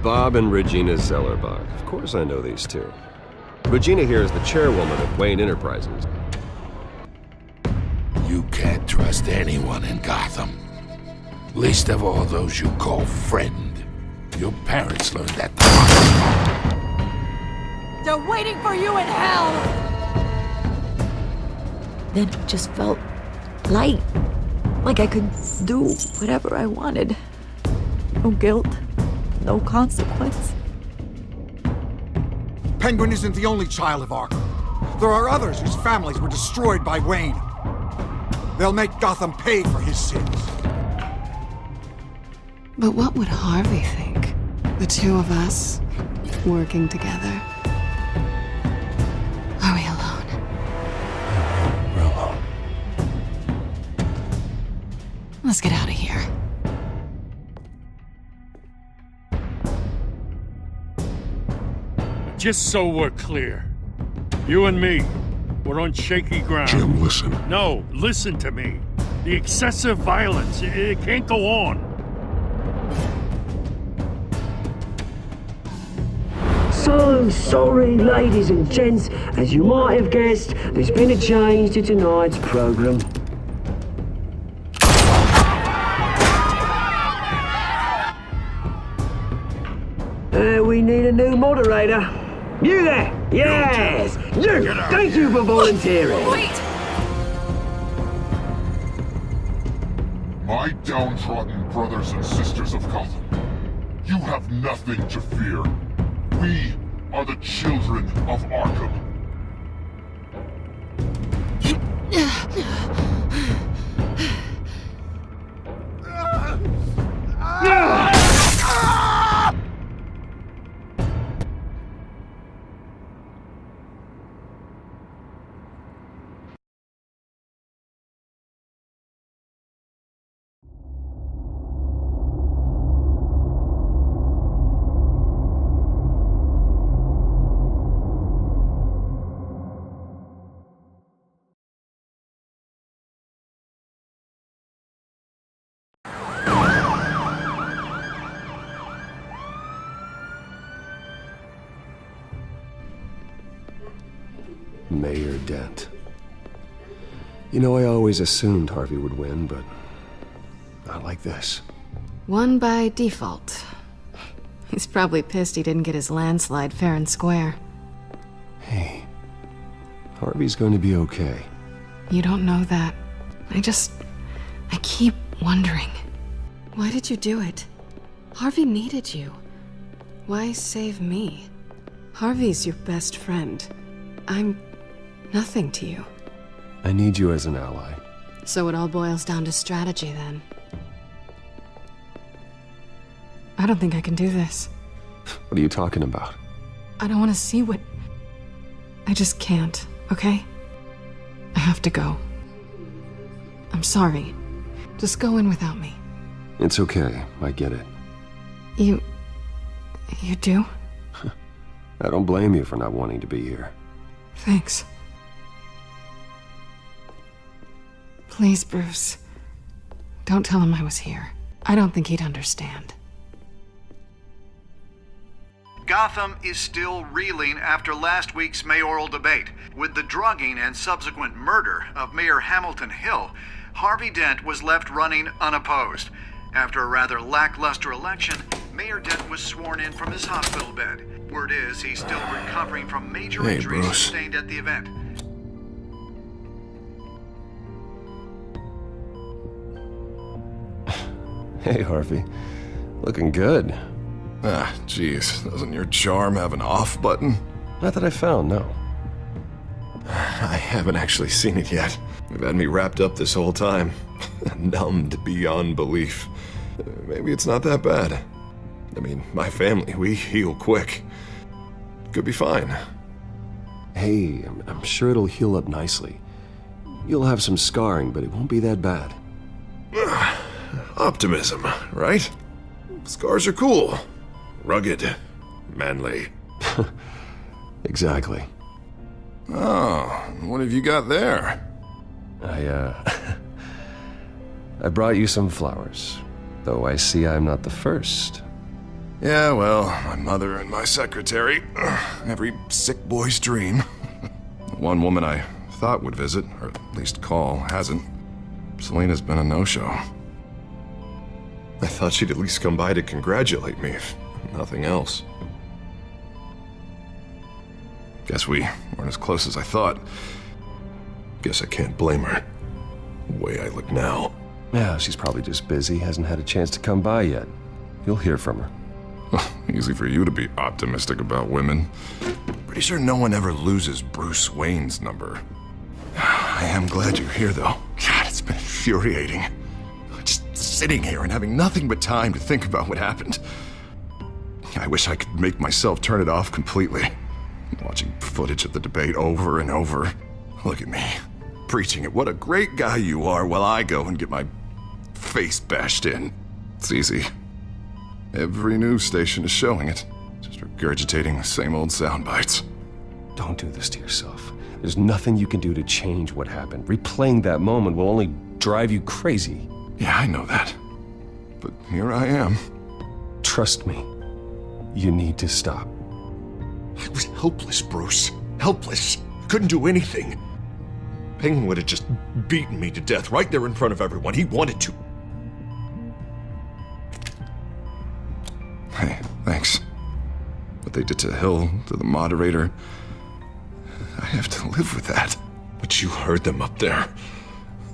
Bob and Regina Zellerbach. Of course I know these two. Regina here is the chairwoman of Wayne Enterprises. You can't trust anyone in Gotham. Least of all those you call friend. Your parents learned that the hard way. They're waiting for you in hell! Then it just felt light. Like I could do whatever I wanted. No guilt, no consequence. Penguin isn't the only child of Arkham. There are others whose families were destroyed by Wayne. They'll make Gotham pay for his sins. But what would Harvey think? The two of us, working together. Are we alone? We're alone. Let's get out of here. Just so we're clear, you and me, we're on shaky ground. Jim, listen. No, listen to me. The excessive violence, it can't go on. So sorry, ladies and gents. As you might have guessed, there's been a change to tonight's program. We need a new moderator. You there! Yes! You! Thank you for volunteering! Wait! My downtrodden brothers and sisters of Gotham, you have nothing to fear. We are the children of Arkham. Mayor Dent. You know, I always assumed Harvey would win, but not like this. Won by default. He's probably pissed he didn't get his landslide fair and square. Hey, Harvey's going to be okay. You don't know that. I keep wondering. Why did you do it? Harvey needed you. Why save me? Harvey's your best friend. I'm nothing to you. I need you as an ally. So it all boils down to strategy, then. I don't think I can do this. What are you talking about? I don't want to see what... I just can't, okay? I have to go. I'm sorry. Just go in without me. It's okay, I get it. You do? I don't blame you for not wanting to be here. Thanks. Please, Bruce. Don't tell him I was here. I don't think he'd understand. Gotham is still reeling after last week's mayoral debate. With the drugging and subsequent murder of Mayor Hamilton Hill, Harvey Dent was left running unopposed. After a rather lackluster election, Mayor Dent was sworn in from his hospital bed. Word is he's still recovering from major injuries sustained at the event. Hey, Harvey. Looking good. Ah, jeez. Doesn't your charm have an off button? Not that I found, no. I haven't actually seen it yet. You've had me wrapped up this whole time. Numbed beyond belief. Maybe it's not that bad. I mean, my family, we heal quick. Could be fine. Hey, I'm sure it'll heal up nicely. You'll have some scarring, but it won't be that bad. Optimism, right? Scars are cool. Rugged. Manly. Exactly. Oh, what have you got there? I brought you some flowers. Though I see I'm not the first. Yeah, well, my mother and my secretary. Every sick boy's dream. One woman I thought would visit, or at least call, hasn't. Selena's been a no-show. I thought she'd at least come by to congratulate me, if nothing else. Guess we weren't as close as I thought. Guess I can't blame her. The way I look now. Yeah, she's probably just busy, hasn't had a chance to come by yet. You'll hear from her. Easy for you to be optimistic about women. Pretty sure no one ever loses Bruce Wayne's number. I am glad you're here, though. God, it's been infuriating. Just sitting here and having nothing but time to think about what happened. I wish I could make myself turn it off completely. Watching footage of the debate over and over. Look at me, preaching at what a great guy you are while I go and get my face bashed in. It's easy. Every news station is showing it. Just regurgitating the same old sound bites. Don't do this to yourself. There's nothing you can do to change what happened. Replaying that moment will only drive you crazy. Yeah, I know that. But here I am. Trust me. You need to stop. I was helpless, Bruce. Helpless. Couldn't do anything. Penguin would have just beaten me to death right there in front of everyone. He wanted to. Hey, thanks. What they did to Hill, to the moderator, I have to live with that. But you heard them up there.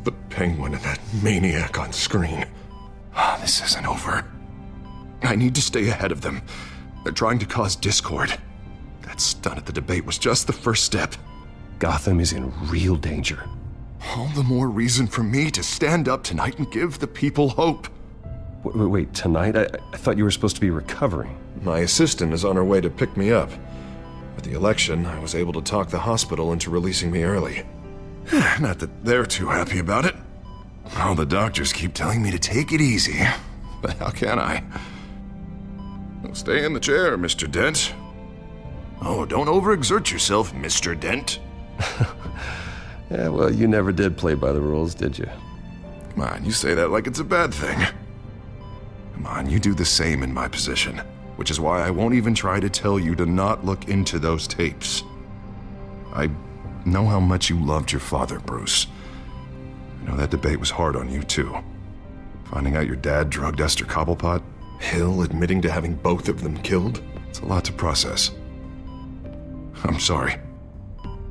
The Penguin and that maniac on screen. This isn't over. I need to stay ahead of them. They're trying to cause discord. That stunt at the debate was just the first step. Gotham is in real danger. All the more reason for me to stand up tonight and give the people hope. Wait, tonight? I thought you were supposed to be recovering. My assistant is on her way to pick me up. With the election, I was able to talk the hospital into releasing me early. Not that they're too happy about it. All the doctors keep telling me to take it easy. But how can I? Stay in the chair, Mr. Dent. Oh, don't overexert yourself, Mr. Dent. Yeah, well, you never did play by the rules, did you? Come on, you say that like it's a bad thing. Come on, you do the same in my position. Which is why I won't even try to tell you to not look into those tapes. I know how much you loved your father, Bruce. I know that debate was hard on you, too. Finding out your dad drugged Esther Cobblepot, Hill admitting to having both of them killed, it's a lot to process. I'm sorry.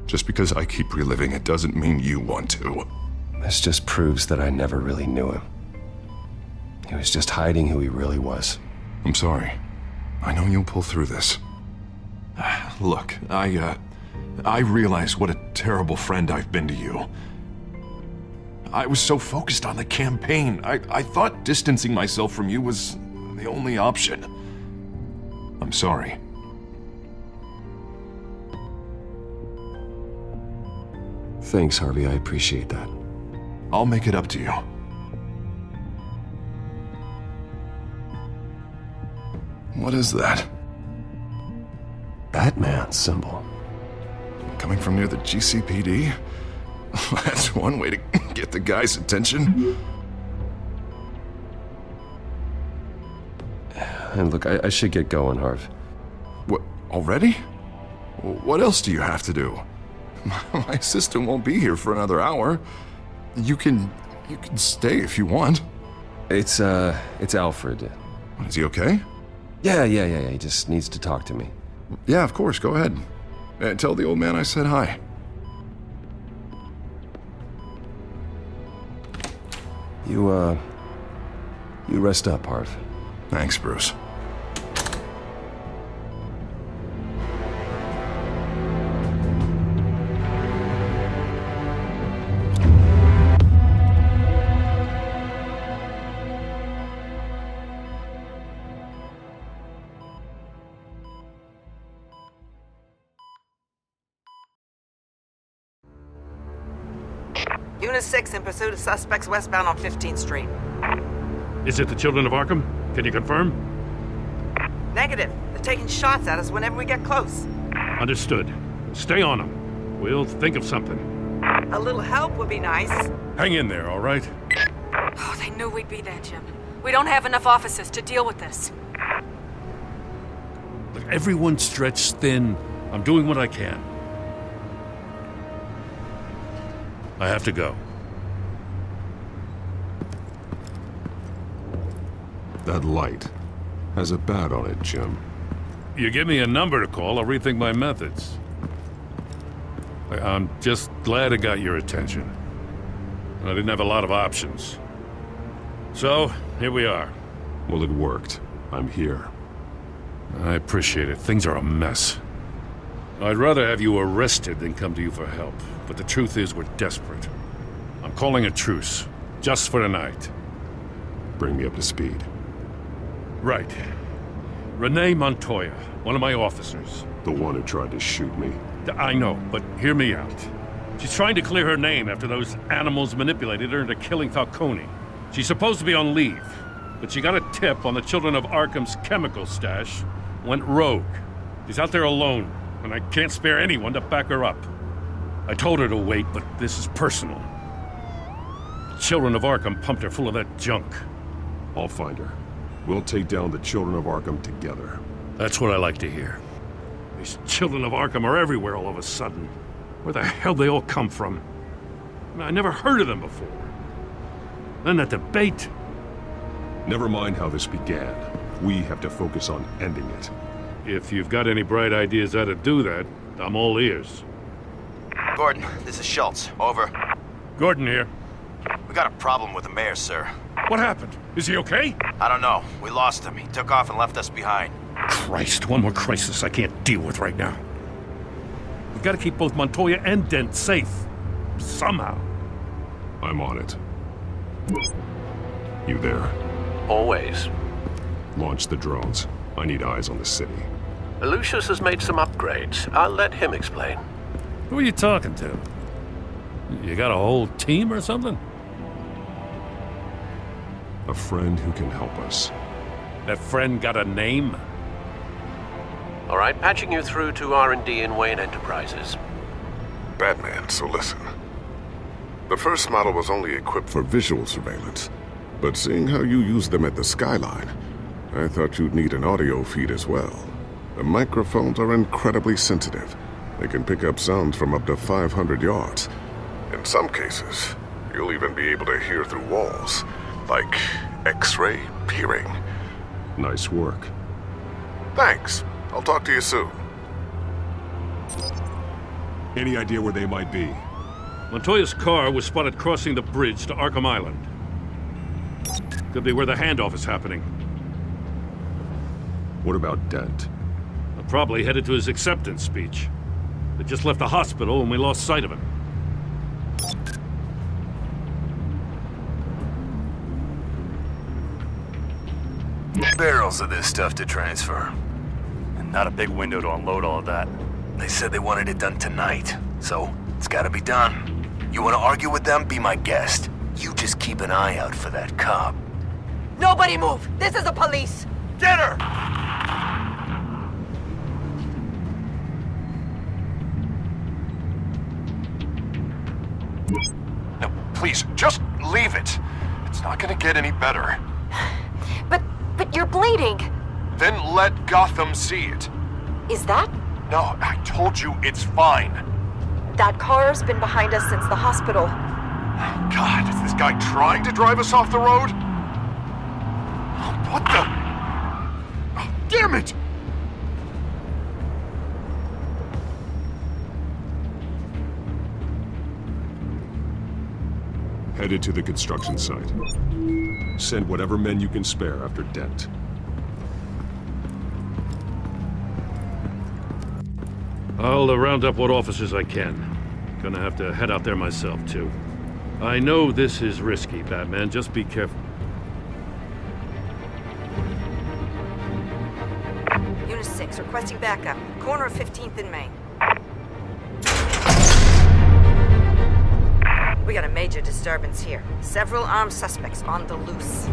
Just because I keep reliving it doesn't mean you want to. This just proves that I never really knew him. He was just hiding who he really was. I'm sorry. I know you'll pull through this. Look, I realize what a terrible friend I've been to you. I was so focused on the campaign. I thought distancing myself from you was the only option. I'm sorry. Thanks, Harvey. I appreciate that. I'll make it up to you. What is that? Batman symbol. Coming from near the GCPD? That's one way to get the guy's attention. And look, I should get going, Harv. What, already? What else do you have to do? My assistant won't be here for another hour. You can stay if you want. It's Alfred. Is he okay? Yeah. He just needs to talk to me. Yeah, of course. Go ahead. Tell the old man I said hi. You rest up, Harv. Thanks, Bruce. Unit 6 in pursuit of suspects westbound on 15th Street. Is it the Children of Arkham? Can you confirm? Negative. They're taking shots at us whenever we get close. Understood. Stay on them. We'll think of something. A little help would be nice. Hang in there, all right? Oh, they knew we'd be there, Jim. We don't have enough officers to deal with this. Look, everyone's stretched thin. I'm doing what I can. I have to go. That light has a bat on it, Jim. You give me a number to call, I'll rethink my methods. I'm just glad it got your attention. I didn't have a lot of options. So, here we are. Well, it worked. I'm here. I appreciate it. Things are a mess. I'd rather have you arrested than come to you for help. But the truth is, we're desperate. I'm calling a truce. Just for tonight. Bring me up to speed. Right. Renee Montoya, one of my officers. The one who tried to shoot me. I know, but hear me out. She's trying to clear her name after those animals manipulated her into killing Falcone. She's supposed to be on leave, but she got a tip on the Children of Arkham's chemical stash, went rogue. She's out there alone, and I can't spare anyone to back her up. I told her to wait, but this is personal. The Children of Arkham pumped her full of that junk. I'll find her. We'll take down the Children of Arkham together. That's what I like to hear. These Children of Arkham are everywhere all of a sudden. Where the hell they all come from? I never heard of them before. Then that debate. Never mind how this began. We have to focus on ending it. If you've got any bright ideas how to do that, I'm all ears. Gordon, this is Schultz. Over. Gordon here. We got a problem with the mayor, sir. What happened? Is he okay? I don't know. We lost him. He took off and left us behind. Christ, one more crisis I can't deal with right now. We've got to keep both Montoya and Dent safe. Somehow. I'm on it. You there? Always. Launch the drones. I need eyes on the city. Lucius has made some upgrades. I'll let him explain. Who are you talking to? You got a whole team or something? A friend who can help us. That friend got a name? All right, patching you through to R&D in Wayne Enterprises. Batman, so listen. The first model was only equipped for visual surveillance, but seeing how you use them at the Skyline, I thought you'd need an audio feed as well. The microphones are incredibly sensitive. They can pick up sounds from up to 500 yards. In some cases, you'll even be able to hear through walls, like X-ray peering. Nice work. Thanks. I'll talk to you soon. Any idea where they might be? Montoya's car was spotted crossing the bridge to Arkham Island. Could be where the handoff is happening. What about Dent? Probably headed to his acceptance speech. They just left the hospital and we lost sight of him. Barrels of this stuff to transfer. And not a big window to unload all of that. They said they wanted it done tonight, so it's gotta be done. You wanna argue with them? Be my guest. You just keep an eye out for that cop. Nobody move! This is the police! Get her! No, please, just leave it. It's not gonna get any better. But you're bleeding! Then let Gotham see it. Is that? No, I told you it's fine. That car's been behind us since the hospital. God, is this guy trying to drive us off the road? What the? Oh, damn it! Headed to the construction site. Send whatever men you can spare after Dent. I'll round up what officers I can. Gonna have to head out there myself, too. I know this is risky, Batman. Just be careful. Unit 6, requesting backup. Corner of 15th and Main. We got a major disturbance here. Several armed suspects on the loose.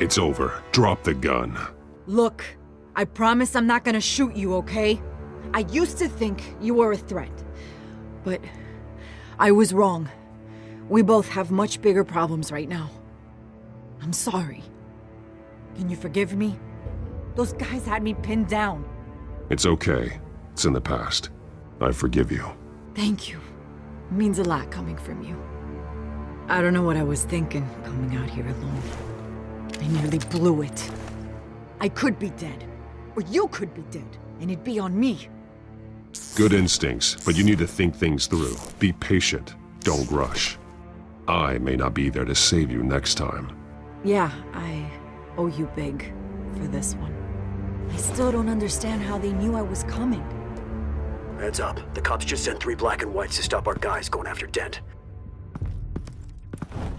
It's over. Drop the gun. Look, I promise I'm not gonna shoot you, okay? I used to think you were a threat, but I was wrong. We both have much bigger problems right now. I'm sorry. Can you forgive me? Those guys had me pinned down. It's okay. It's in the past. I forgive you. Thank you. It means a lot coming from you. I don't know what I was thinking coming out here alone. I nearly blew it. I could be dead. Or you could be dead, and it'd be on me. Good instincts, but you need to think things through. Be patient. Don't rush. I may not be there to save you next time. Yeah, I owe you big for this one. I still don't understand how they knew I was coming. Heads up. The cops just sent 3 black and whites to stop our guys going after Dent.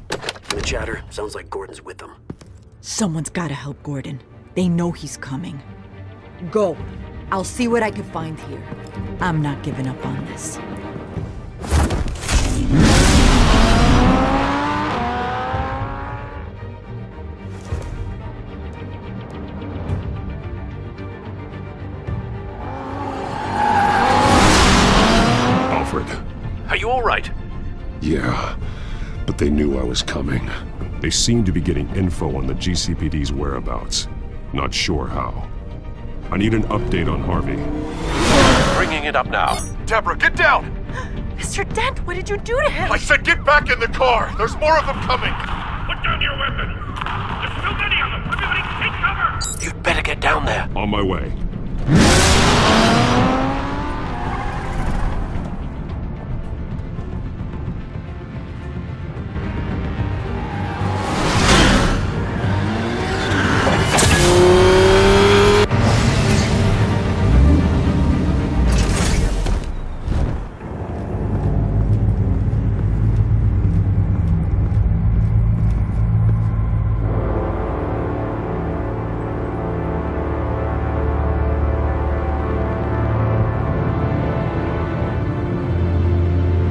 From the chatter, sounds like Gordon's with them. Someone's gotta help Gordon. They know he's coming. Go. I'll see what I can find here. I'm not giving up on this. Alfred. Are you all right? Yeah, but they knew I was coming. They seem to be getting info on the GCPD's whereabouts. Not sure how. I need an update on Harvey. Bringing it up now. Deborah, get down! Mr. Dent, what did you do to him? I said get back in the car! There's more of them coming! Put down your weapon! There's too many of them! Everybody take cover! You'd better get down there. On my way.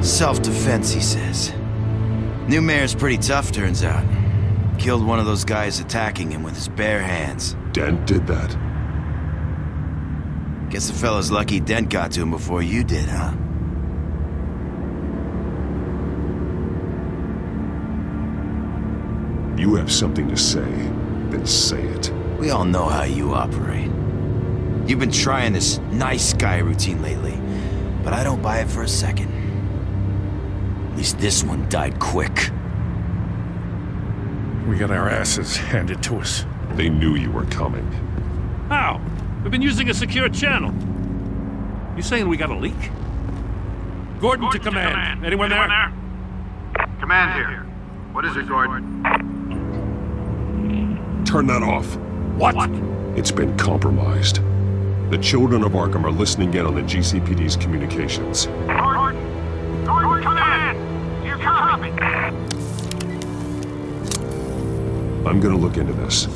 Self-defense, he says. New mayor's pretty tough, turns out. Killed one of those guys attacking him with his bare hands. Dent did that? Guess the fella's lucky Dent got to him before you did, huh? You have something to say, then say it. We all know how you operate. You've been trying this nice guy routine lately, but I don't buy it for a second. At least this one died quick. We got our asses handed to us. They knew you were coming. How? We've been using a secure channel. You saying we got a leak? Gordon to command. Anyone there? Command here. What is it, Gordon? Turn that off. What? It's been compromised. The children of Arkham are listening in on the GCPD's communications. Gordon, command! You copy? I'm gonna look into this.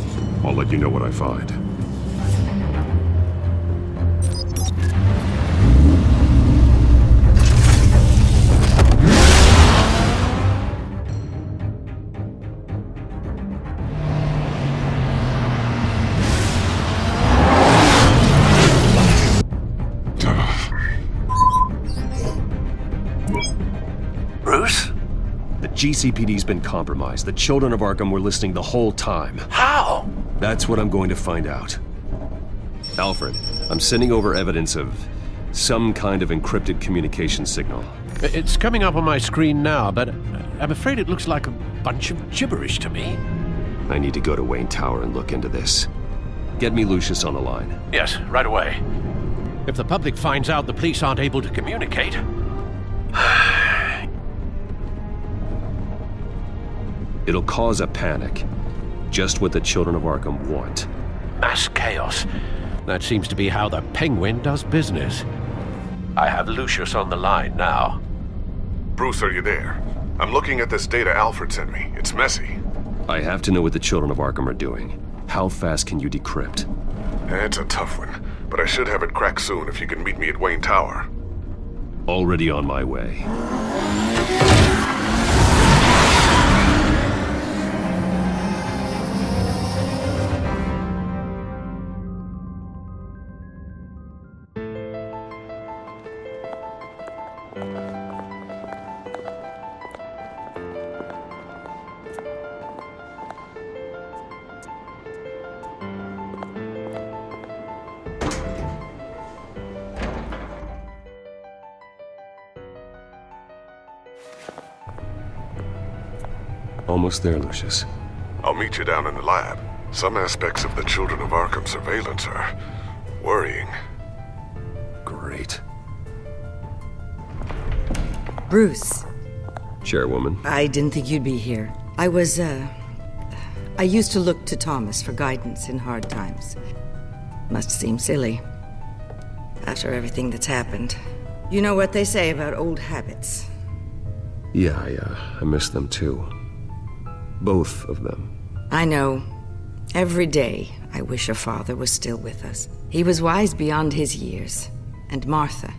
I'll let you know what I find. Bruce? The GCPD's been compromised. The children of Arkham were listening the whole time. How? That's what I'm going to find out. Alfred, I'm sending over evidence of some kind of encrypted communication signal. It's coming up on my screen now, but I'm afraid it looks like a bunch of gibberish to me. I need to go to Wayne Tower and look into this. Get me Lucius on the line. Yes, right away. If the public finds out the police aren't able to communicate... It'll cause a panic. Just what the children of Arkham want. Mass chaos. That seems to be how the Penguin does business. I have Lucius on the line now. Bruce, are you there? I'm looking at this data Alfred sent me. It's messy. I have to know what the children of Arkham are doing. How fast can you decrypt? It's a tough one, but I should have it cracked soon if you can meet me at Wayne Tower. Already on my way. Almost there, Lucius. I'll meet you down in the lab. Some aspects of the Children of Arkham surveillance are worrying. Great. Bruce. Chairwoman. I didn't think you'd be here. I used to look to Thomas for guidance in hard times. Must seem silly. After everything that's happened. You know what they say about old habits. Yeah, I miss them too. Both of them. I know. Every day, I wish your father was still with us. He was wise beyond his years. And Martha,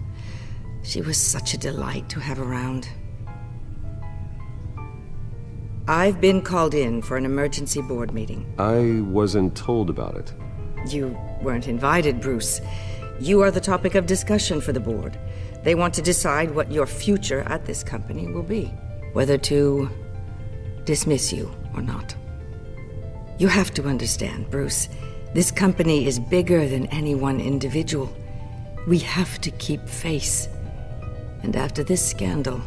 she was such a delight to have around. I've been called in for an emergency board meeting. I wasn't told about it. You weren't invited, Bruce. You are the topic of discussion for the board. They want to decide what your future at this company will be. Whether to dismiss you or not. You have to understand, Bruce. This company is bigger than any one individual. We have to keep face. And after this scandal...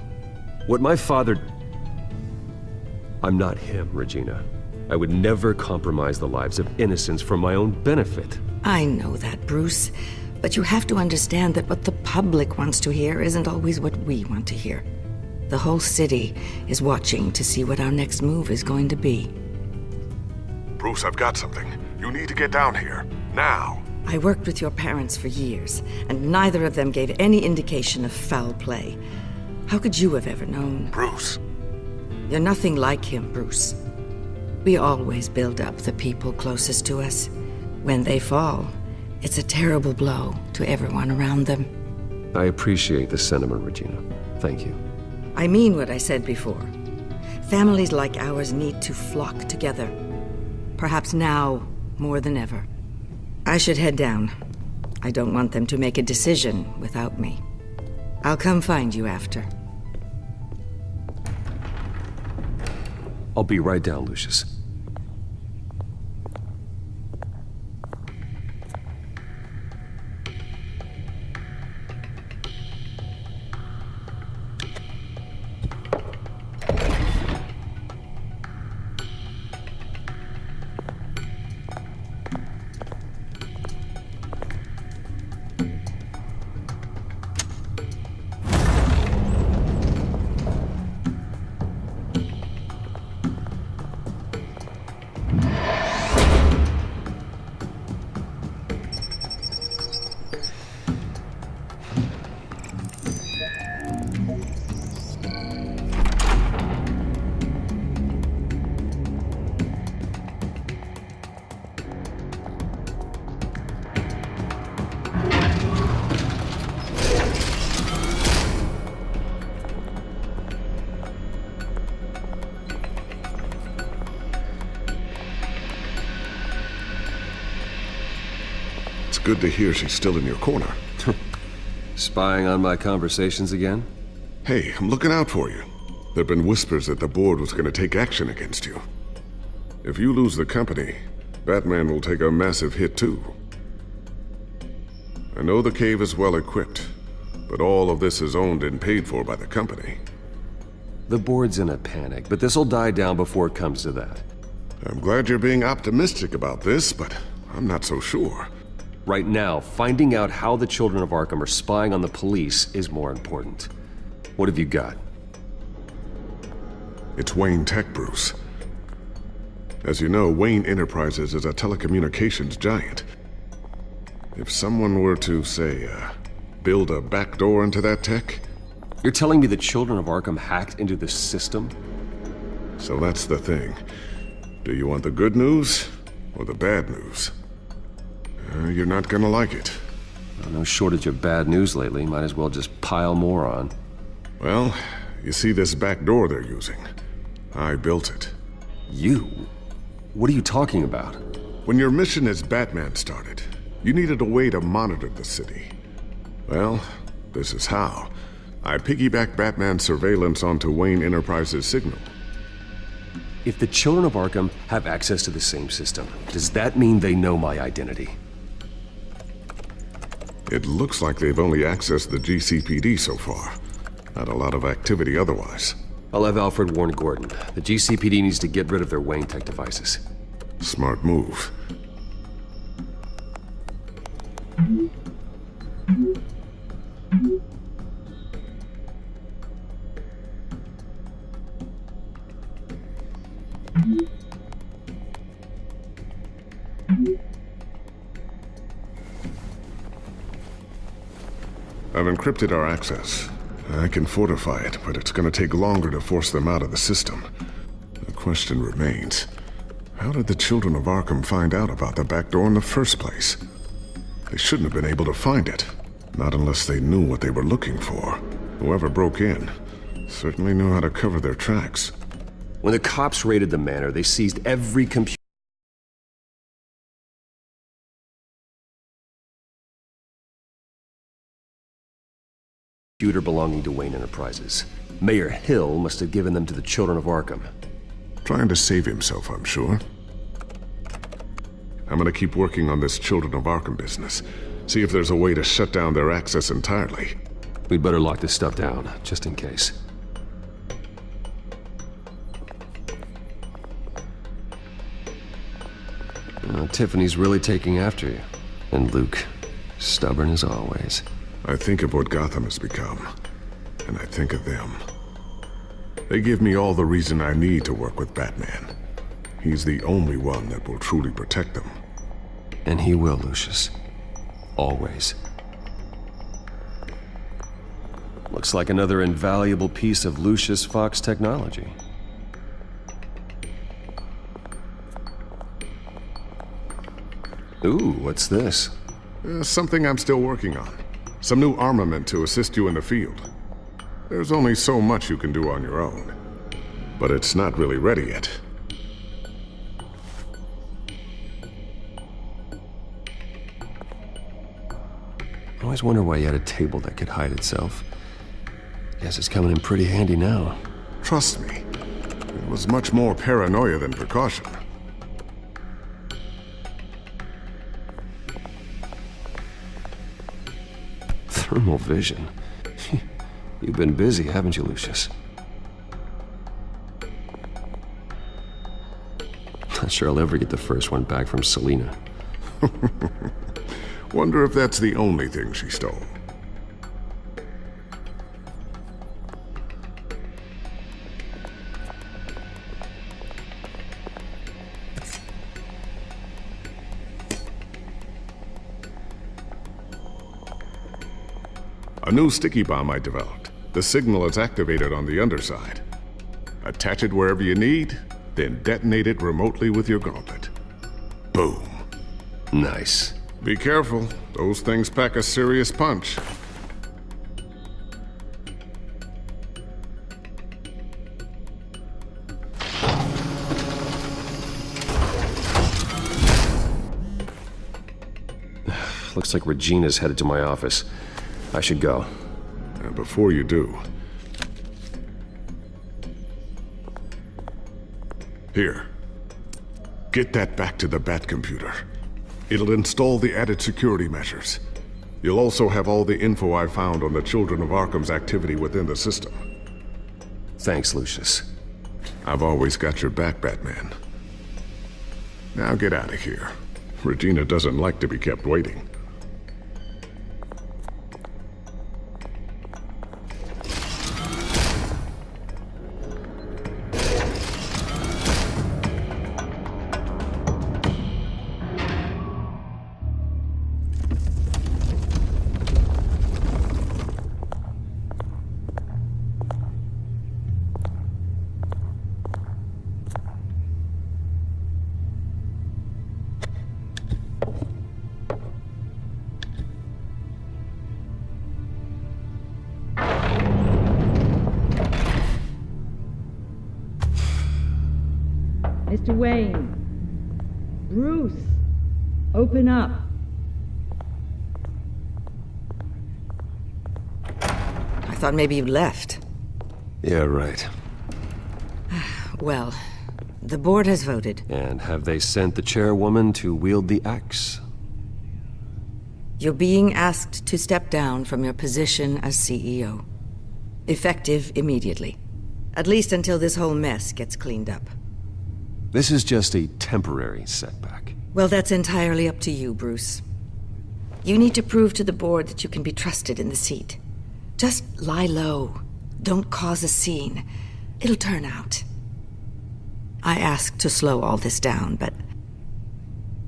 What my father... I'm not him, Regina. I would never compromise the lives of innocents for my own benefit. I know that, Bruce. But you have to understand that what the public wants to hear isn't always what we want to hear. The whole city is watching to see what our next move is going to be. Bruce, I've got something. You need to get down here. Now. I worked with your parents for years, and neither of them gave any indication of foul play. How could you have ever known? Bruce. You're nothing like him, Bruce. We always build up the people closest to us. When they fall, it's a terrible blow to everyone around them. I appreciate the sentiment, Regina. Thank you. I mean what I said before. Families like ours need to flock together. Perhaps now more than ever. I should head down. I don't want them to make a decision without me. I'll come find you after. I'll be right down, Lucius. Good to hear she's still in your corner. Spying on my conversations again? Hey, I'm looking out for you. There've been whispers that the board was going to take action against you. If you lose the company, Batman will take a massive hit too. I know the cave is well equipped, but all of this is owned and paid for by the company. The board's in a panic, but this'll die down before it comes to that. I'm glad you're being optimistic about this, but I'm not so sure. Right now, finding out how the Children of Arkham are spying on the police is more important. What have you got? It's Wayne Tech, Bruce. As you know, Wayne Enterprises is a telecommunications giant. If someone were to, say, build a backdoor into that tech... You're telling me the Children of Arkham hacked into the system? So that's the thing. Do you want the good news or the bad news? You're not gonna like it. No shortage of bad news lately. Might as well just pile more on. Well, you see this back door they're using? I built it. You? What are you talking about? When your mission as Batman started, you needed a way to monitor the city. Well, this is how. I piggybacked Batman's surveillance onto Wayne Enterprises' signal. If the Children of Arkham have access to the same system, does that mean they know my identity? It looks like they've only accessed the GCPD so far. Not a lot of activity otherwise. I'll have Alfred warn Gordon. The GCPD needs to get rid of their Wayne tech devices. Smart move. I've encrypted our access. I can fortify it, but it's gonna take longer to force them out of the system. The question remains, how did the children of Arkham find out about the back door in the first place? They shouldn't have been able to find it. Not unless they knew what they were looking for. Whoever broke in certainly knew how to cover their tracks. When the cops raided the manor, they seized every computer belonging to Wayne Enterprises. Mayor Hill must have given them to the children of Arkham. Trying to save himself, I'm sure. I'm gonna keep working on this Children of Arkham business. See if there's a way to shut down their access entirely. We'd better lock this stuff down, just in case. Tiffany's really taking after you. And Luke, stubborn as always. I think of what Gotham has become, and I think of them. They give me all the reason I need to work with Batman. He's the only one that will truly protect them. And he will, Lucius. Always. Looks like another invaluable piece of Lucius Fox technology. Ooh, what's this? Something I'm still working on. Some new armament to assist you in the field. There's only so much you can do on your own. But it's not really ready yet. I always wonder why you had a table that could hide itself. Guess it's coming in pretty handy now. Trust me, it was much more paranoia than precaution. Thermal vision. You've been busy, haven't you, Lucius? Not sure I'll ever get the first one back from Selina. Wonder if that's the only thing she stole. A new sticky bomb I developed. The signal is activated on the underside. Attach it wherever you need, then detonate it remotely with your gauntlet. Boom. Nice. Be careful. Those things pack a serious punch. Looks like Regina's headed to my office. I should go. Before you do... Here. Get that back to the Bat computer. It'll install the added security measures. You'll also have all the info I found on the Children of Arkham's activity within the system. Thanks, Lucius. I've always got your back, Batman. Now get out of here. Regina doesn't like to be kept waiting. Mr. Wayne. Bruce. Open up. I thought maybe you'd left. Yeah, right. Well, the board has voted. And have they sent the chairwoman to wield the axe? You're being asked to step down from your position as CEO. Effective immediately. At least until this whole mess gets cleaned up. This is just a temporary setback. Well, that's entirely up to you, Bruce. You need to prove to the board that you can be trusted in the seat. Just lie low. Don't cause a scene. It'll turn out. I asked to slow all this down, but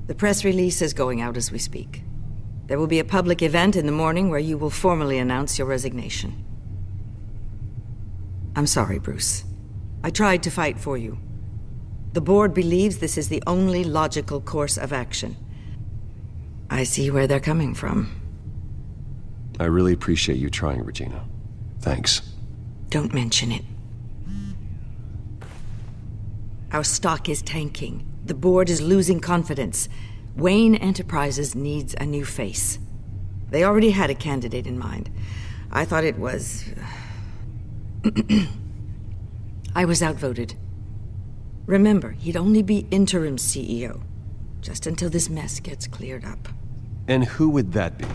the press release is going out as we speak. There will be a public event in the morning where you will formally announce your resignation. I'm sorry, Bruce. I tried to fight for you. The board believes this is the only logical course of action. I see where they're coming from. I really appreciate you trying, Regina. Thanks. Don't mention it. Our stock is tanking. The board is losing confidence. Wayne Enterprises needs a new face. They already had a candidate in mind. I thought it was... I was outvoted. Remember, he'd only be interim CEO, just until this mess gets cleared up. And who would that be?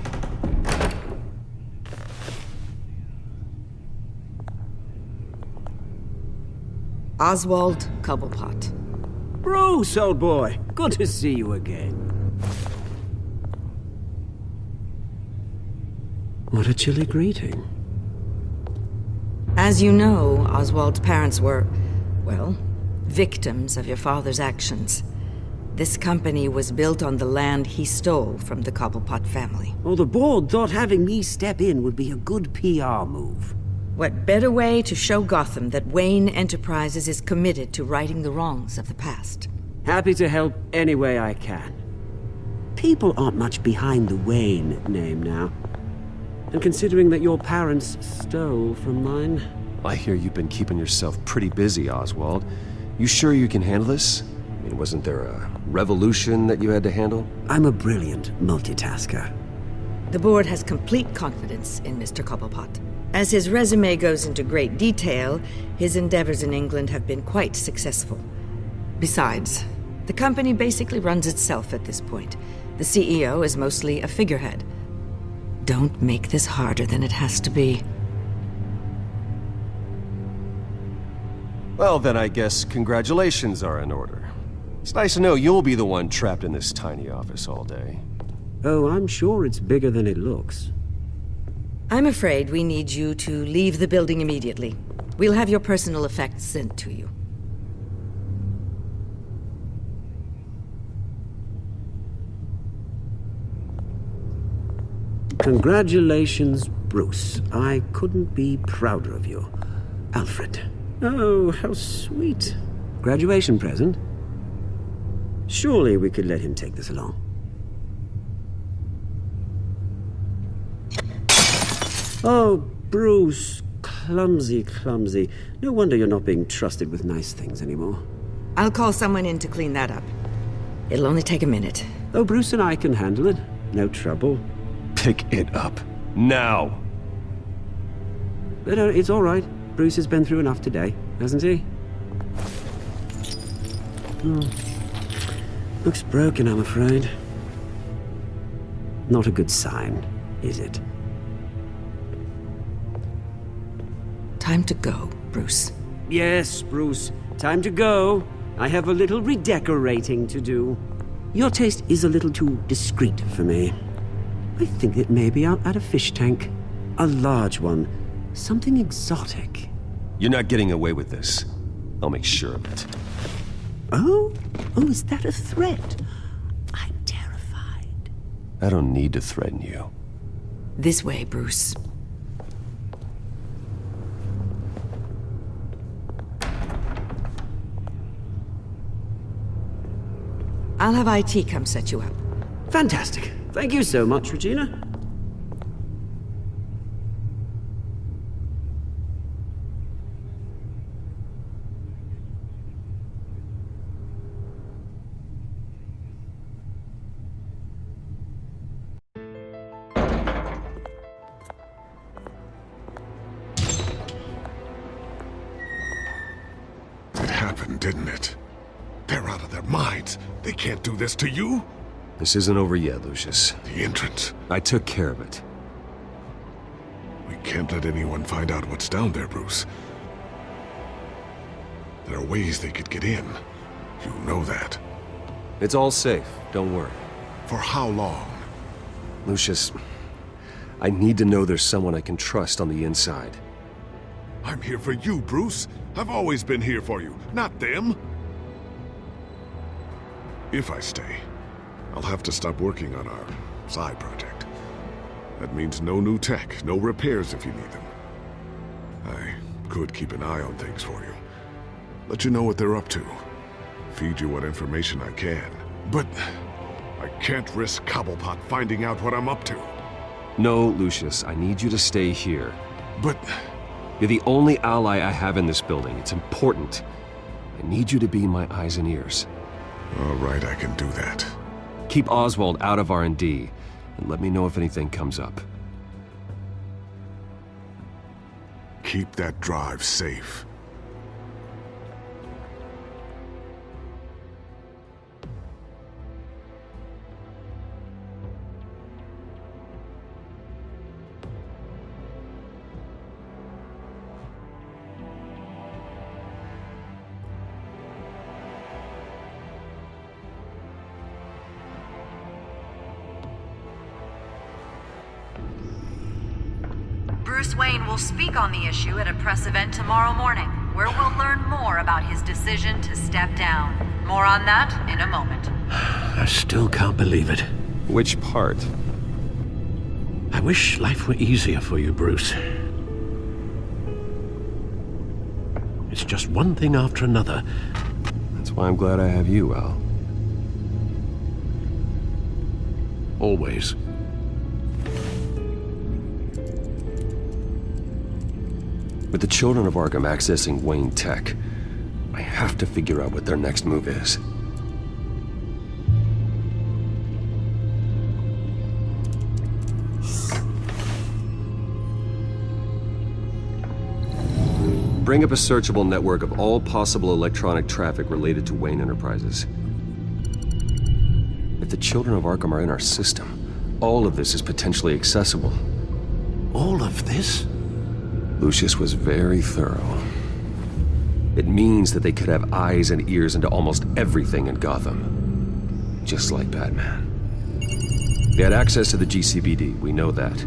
Oswald Cobblepot. Bruce, old boy. Good to see you again. What a chilly greeting. As you know, Oswald's parents were, well, victims of your father's actions. This company was built on the land he stole from the Cobblepot family. Well, the board thought having me step in would be a good PR move. What better way to show Gotham that Wayne Enterprises is committed to righting the wrongs of the past? Happy to help any way I can. People aren't much behind the Wayne name now. And considering that your parents stole from mine... I hear you've been keeping yourself pretty busy, Oswald. You sure you can handle this? I mean, wasn't there a revolution that you had to handle? I'm a brilliant multitasker. The board has complete confidence in Mr. Cobblepot. As his resume goes into great detail, his endeavors in England have been quite successful. Besides, the company basically runs itself at this point. The CEO is mostly a figurehead. Don't make this harder than it has to be. Well, then I guess congratulations are in order. It's nice to know you'll be the one trapped in this tiny office all day. Oh, I'm sure it's bigger than it looks. I'm afraid we need you to leave the building immediately. We'll have your personal effects sent to you. Congratulations, Bruce. I couldn't be prouder of you. Alfred. Oh, how sweet. Graduation present? Surely we could let him take this along. Oh, Bruce. Clumsy, clumsy. No wonder you're not being trusted with nice things anymore. I'll call someone in to clean that up. It'll only take a minute. Oh, Bruce and I can handle it. No trouble. Pick it up. Now! But it's all right. Bruce has been through enough today, hasn't he? Looks broken, I'm afraid. Not a good sign, is it? Time to go, Bruce. Yes, Bruce. Time to go. I have a little redecorating to do. Your taste is a little too discreet for me. I think that maybe I'll add a fish tank. A large one. Something exotic. You're not getting away with this. I'll make sure of it. Oh? Oh, is that a threat? I'm terrified. I don't need to threaten you. This way, Bruce. I'll have IT come set you up. Fantastic. Thank you so much, Regina. It happened, didn't it? They're out of their minds. They can't do this to you. This isn't over yet, Lucius. The entrance. I took care of it. We can't let anyone find out what's down there, Bruce. There are ways they could get in. You know that. It's all safe, don't worry. For how long? Lucius, I need to know there's someone I can trust on the inside. I'm here for you, Bruce. I've always been here for you, not them. If I stay, I'll have to stop working on our side project. That means no new tech, no repairs if you need them. I could keep an eye on things for you. Let you know what they're up to. Feed you what information I can. But I can't risk Cobblepot finding out what I'm up to. No, Lucius, I need you to stay here. But... You're the only ally I have in this building. It's important. I need you to be my eyes and ears. All right, I can do that. Keep Oswald out of R&D, and let me know if anything comes up. Keep that drive safe. Bruce Wayne will speak on the issue at a press event tomorrow morning, where we'll learn more about his decision to step down. More on that in a moment. I still can't believe it. Which part? I wish life were easier for you, Bruce. It's just one thing after another. That's why I'm glad I have you, Al. Always. With the children of Arkham accessing Wayne Tech, I have to figure out what their next move is. Bring up a searchable network of all possible electronic traffic related to Wayne Enterprises. If the children of Arkham are in our system, all of this is potentially accessible. All of this? Lucius was very thorough. It means that they could have eyes and ears into almost everything in Gotham. Just like Batman. They had access to the GCPD, we know that.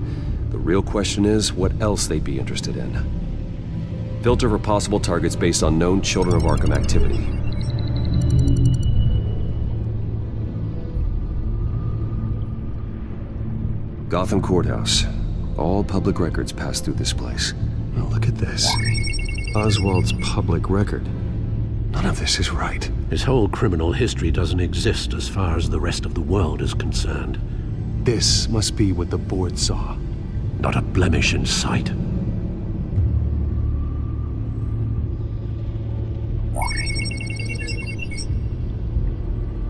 The real question is, what else they'd be interested in. Filter for possible targets based on known Children of Arkham activity. Gotham Courthouse. All public records pass through this place. Now look at this. Oswald's public record. None of this is right. His whole criminal history doesn't exist as far as the rest of the world is concerned. This must be what the board saw. Not a blemish in sight.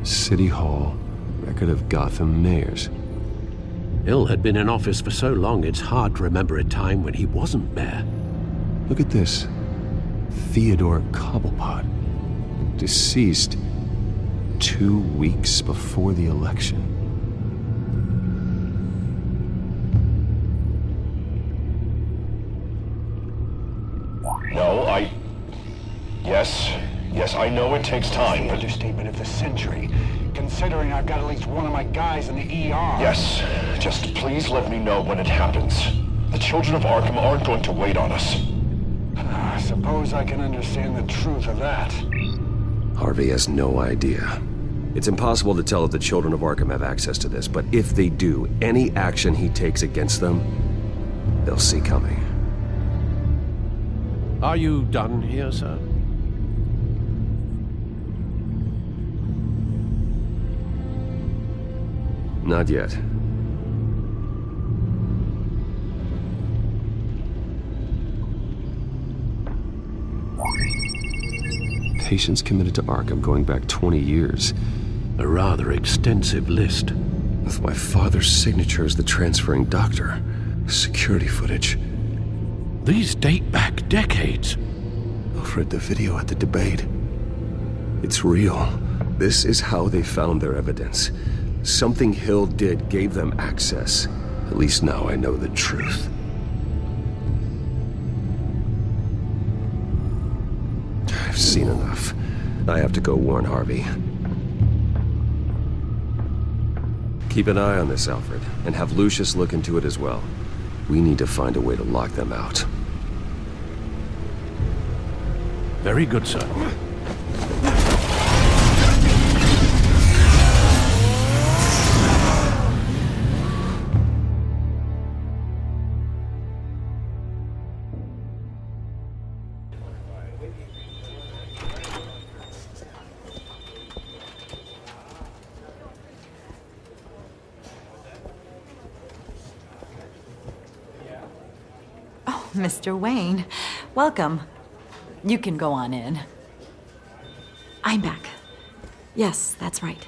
City Hall. Record of Gotham mayors. Hill had been in office for so long, it's hard to remember a time when he wasn't mayor. Look at this. Theodore Cobblepot. Deceased 2 weeks before the election. No, Yes, I know it takes time, but... Understatement of the century, considering I've got at least one of my guys in the ER. Yes, just please let me know when it happens. The children of Arkham aren't going to wait on us. I suppose I can understand the truth of that. Harvey has no idea. It's impossible to tell if the children of Arkham have access to this, but if they do, any action he takes against them, they'll see coming. Are you done here, sir? Not yet. Patients committed to Arkham going back 20 years. A rather extensive list. With my father's signature as the transferring doctor. Security footage. These date back decades. I've read the video at the debate. It's real. This is how they found their evidence. Something Hill did gave them access. At least now I know the truth. I've seen enough. I have to go warn Harvey. Keep an eye on this, Alfred, and have Lucius look into it as well. We need to find a way to lock them out. Very good, sir. Mr. Wayne, welcome. You can go on in. I'm back. Yes, that's right.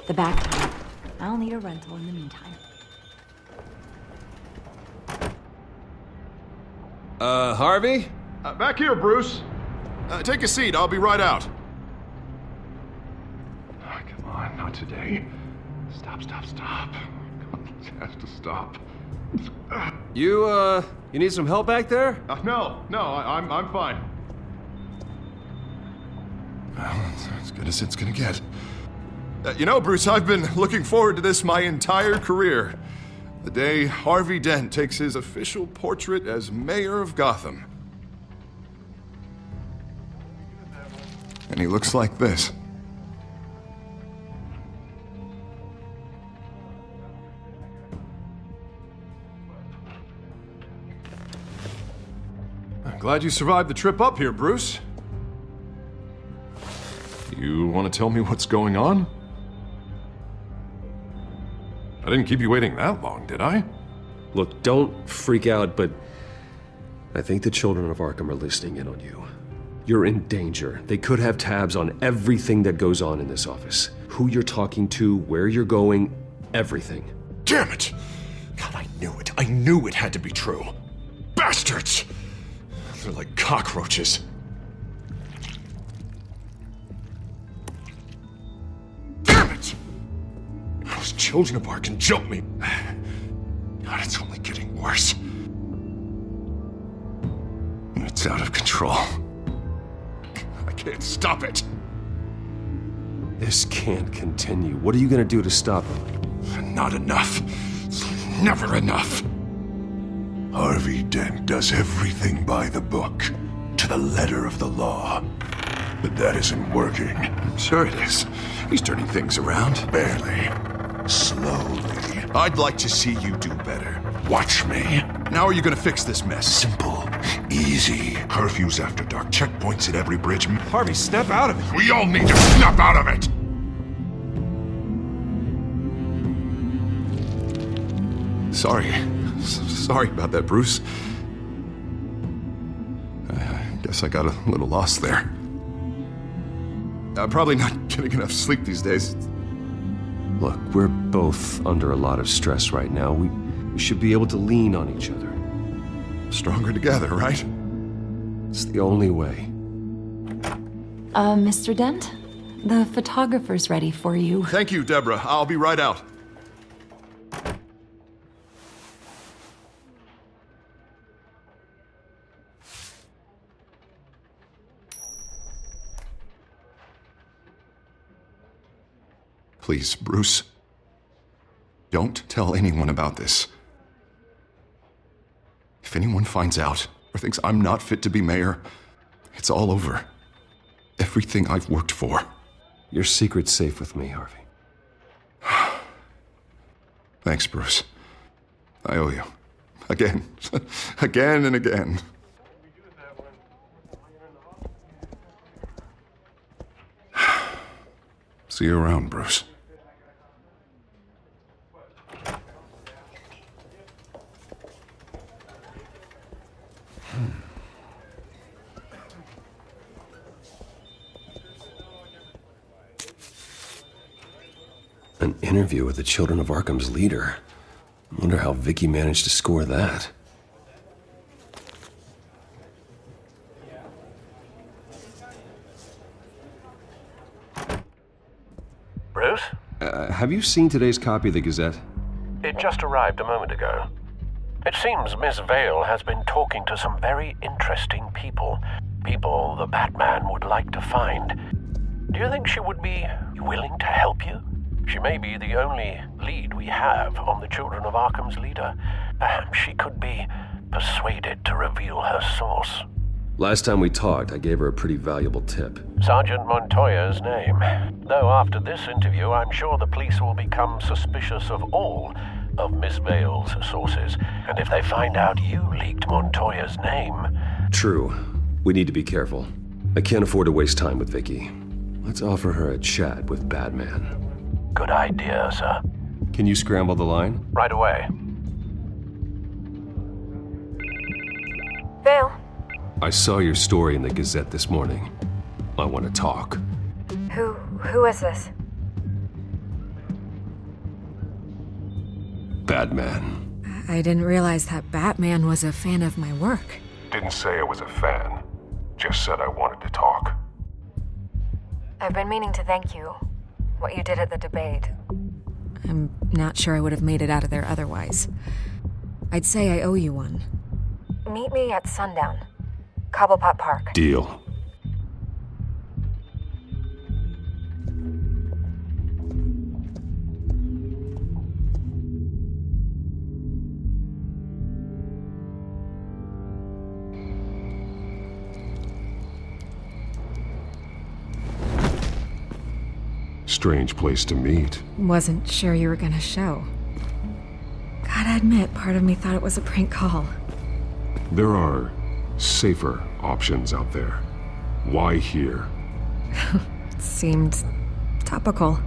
The back door. I'll need a rental in the meantime. Harvey? Back here, Bruce. Take a seat, I'll be right out. Oh, come on, not today. Stop. Come on, it has to stop. You need some help back there? No, I'm fine. Well, it's as good as it's gonna get. You know, Bruce, I've been looking forward to this my entire career. The day Harvey Dent takes his official portrait as mayor of Gotham. And he looks like this. I'm glad you survived the trip up here, Bruce. You want to tell me what's going on? I didn't keep you waiting that long, did I? Look, don't freak out, but I think the children of Arkham are listening in on you. You're in danger. They could have tabs on everything that goes on in this office. Who you're talking to, where you're going, everything. Damn it! God, I knew it. I knew it had to be true. Bastards! They're like cockroaches. Damn it! Those children of Arkham jumped me. God, it's only getting worse. It's out of control. I can't stop it. This can't continue. What are you gonna do to stop him? Not enough. Never enough. Harvey Dent does everything by the book, to the letter of the law. But that isn't working. Sure it is. He's turning things around. Barely. Slowly. I'd like to see you do better. Watch me. How are you gonna fix this mess? Simple. Easy. Curfews after dark. Checkpoints at every bridge. Harvey, snap out of it. We all need to snap out of it! Sorry about that, Bruce. I guess I got a little lost there. I'm probably not getting enough sleep these days. Look, we're both under a lot of stress right now. We should be able to lean on each other. Stronger together, right? It's the only way. Mr. Dent? The photographer's ready for you. Thank you, Deborah. I'll be right out. Please, Bruce. Don't tell anyone about this. If anyone finds out or thinks I'm not fit to be mayor, it's all over. Everything I've worked for. Your secret's safe with me, Harvey. Thanks, Bruce. I owe you. Again. Again and again. See you around, Bruce. An interview with the Children of Arkham's leader. I wonder how Vicky managed to score that. Bruce? Have you seen today's copy of the Gazette? It just arrived a moment ago. It seems Miss Vale has been talking to some very interesting people. People the Batman would like to find. Do you think she would be willing to help you? She may be the only lead we have on the Children of Arkham's leader. Perhaps she could be persuaded to reveal her source. Last time we talked, I gave her a pretty valuable tip. Sergeant Montoya's name. Though after this interview, I'm sure the police will become suspicious of all of Miss Vale's sources. And if they find out you leaked Montoya's name... True. We need to be careful. I can't afford to waste time with Vicky. Let's offer her a chat with Batman. Good idea, sir. Can you scramble the line? Right away. Vale. I saw your story in the Gazette this morning. I want to talk. Who is this? Batman. I didn't realize that Batman was a fan of my work. Didn't say I was a fan. Just said I wanted to talk. I've been meaning to thank you. What you did at the debate. I'm not sure I would have made it out of there otherwise. I'd say I owe you one. Meet me at sundown. Cobblepot Park. Deal. Strange place to meet. Wasn't sure you were gonna show. Gotta admit, part of me thought it was a prank call. There are safer options out there. Why here? Seemed topical.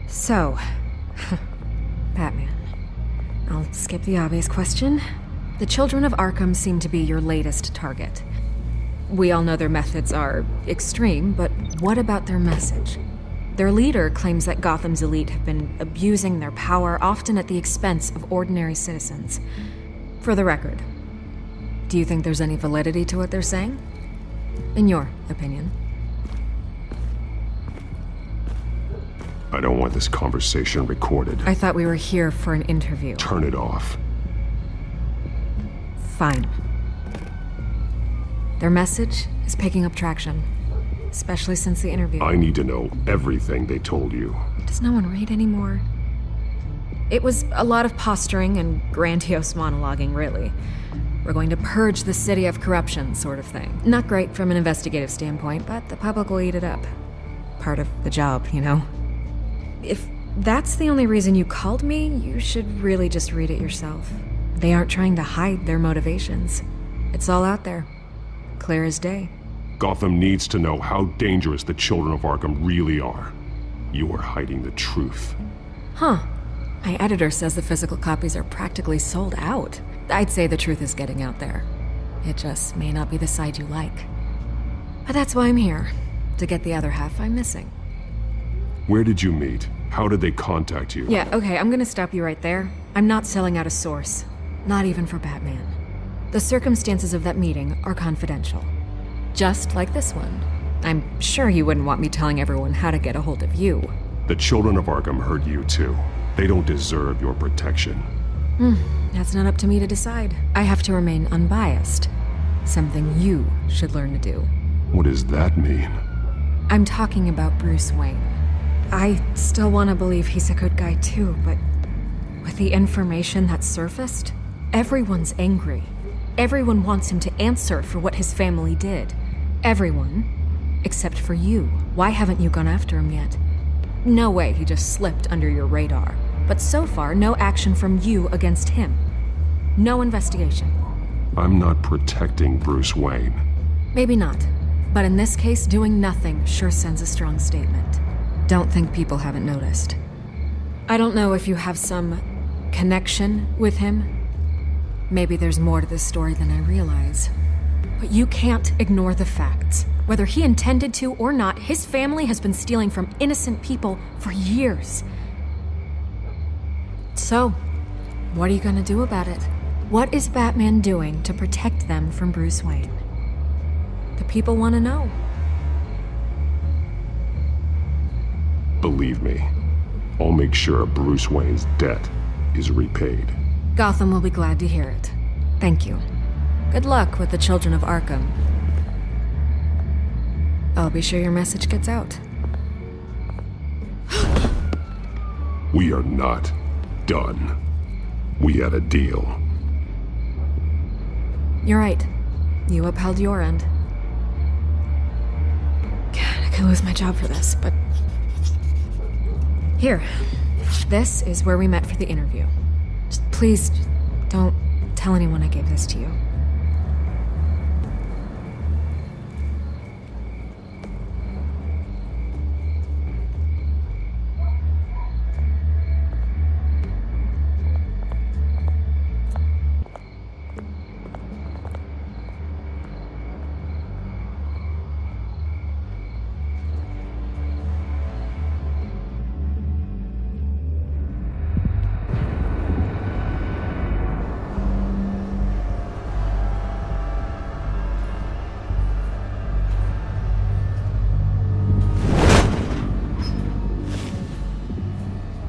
So, Batman. I'll skip the obvious question. The Children of Arkham seem to be your latest target. We all know their methods are extreme, but what about their message? Their leader claims that Gotham's elite have been abusing their power, often at the expense of ordinary citizens. For the record, do you think there's any validity to what they're saying? In your opinion? I don't want this conversation recorded. I thought we were here for an interview. Turn it off. Fine. Their message is picking up traction, especially since the interview. I need to know everything they told you. Does no one read anymore? It was a lot of posturing and grandiose monologuing, really. We're going to purge the city of corruption, sort of thing. Not great from an investigative standpoint, but the public will eat it up. Part of the job, you know? If that's the only reason you called me, you should really just read it yourself. They aren't trying to hide their motivations. It's all out there. Clear as day. Gotham needs to know how dangerous the Children of Arkham really are. You are hiding the truth. Huh. My editor says the physical copies are practically sold out. I'd say the truth is getting out there. It just may not be the side you like. But that's why I'm here. To get the other half I'm missing. Where did you meet? How did they contact you? Yeah, okay, I'm gonna stop you right there. I'm not selling out a source. Not even for Batman. The circumstances of that meeting are confidential. Just like this one. I'm sure you wouldn't want me telling everyone how to get a hold of you. The Children of Arkham heard you too. They don't deserve your protection. That's not up to me to decide. I have to remain unbiased. Something you should learn to do. What does that mean? I'm talking about Bruce Wayne. I still want to believe he's a good guy too, but with the information that surfaced, everyone's angry. Everyone wants him to answer for what his family did. Everyone, except for you. Why haven't you gone after him yet? No way he just slipped under your radar. But so far, no action from you against him. No investigation. I'm not protecting Bruce Wayne. Maybe not. But in this case, doing nothing sure sends a strong statement. Don't think people haven't noticed. I don't know if you have some connection with him. Maybe there's more to this story than I realize. But you can't ignore the facts. Whether he intended to or not, his family has been stealing from innocent people for years. So, what are you gonna do about it? What is Batman doing to protect them from Bruce Wayne? The people want to know. Believe me, I'll make sure Bruce Wayne's debt is repaid. Gotham will be glad to hear it. Thank you. Good luck with the Children of Arkham. I'll be sure your message gets out. We are not done. We had a deal. You're right. You upheld your end. God, I could lose my job for this, but... Here. This is where we met for the interview. Please, don't tell anyone I gave this to you.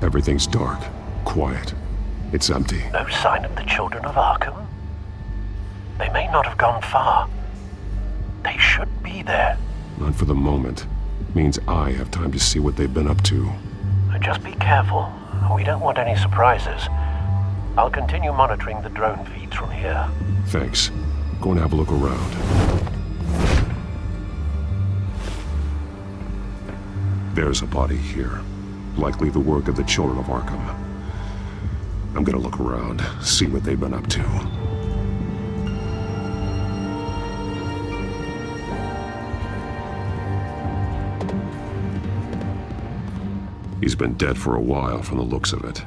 Everything's dark, quiet. It's empty. No sign of the children of Arkham? They may not have gone far. They should be there. Not for the moment. Means I have time to see what they've been up to. Just be careful. We don't want any surprises. I'll continue monitoring the drone feeds from here. Thanks. Go and have a look around. There's a body here. Likely the work of the children of Arkham. I'm gonna look around, see what they've been up to. He's been dead for a while from the looks of it.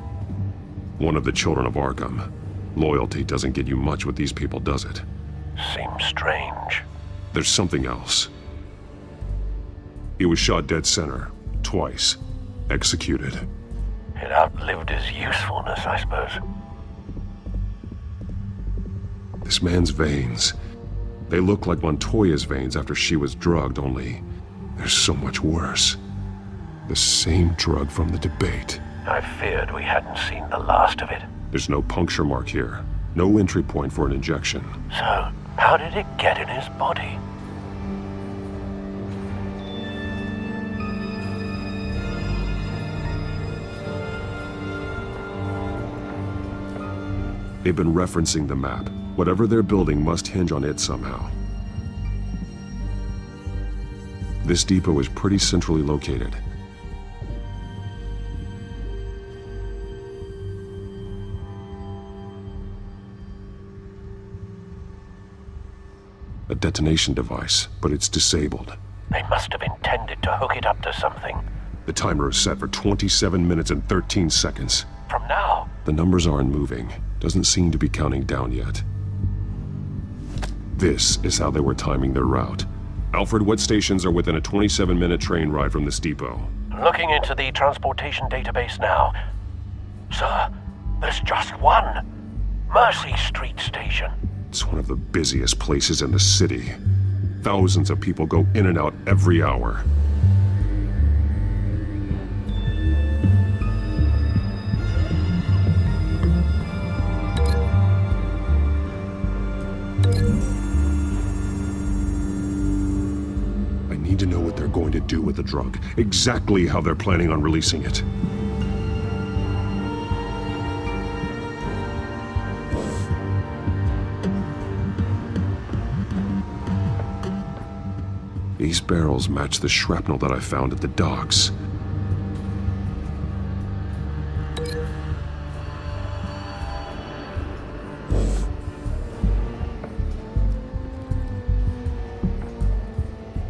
One of the children of Arkham. Loyalty doesn't get you much with these people, does it? Seems strange. There's something else. He was shot dead center, twice. Executed. It outlived his usefulness, I suppose. This man's veins. They look like Montoya's veins after she was drugged, only they're so much worse. The same drug from the debate. I feared we hadn't seen the last of it. There's no puncture mark here. No entry point for an injection. So, how did it get in his body? They've been referencing the map. Whatever they're building must hinge on it somehow. This depot is pretty centrally located. A detonation device, but it's disabled. They must have intended to hook it up to something. The timer is set for 27 minutes and 13 seconds. From now? The numbers aren't moving. Doesn't seem to be counting down yet. This is how they were timing their route. Alfred, what stations are within a 27-minute train ride from this depot? Looking into the transportation database now. Sir, there's just one. Mercy Street Station. It's one of the busiest places in the city. Thousands of people go in and out every hour. I need to know what they're going to do with the drug. Exactly how they're planning on releasing it. These barrels match the shrapnel that I found at the docks.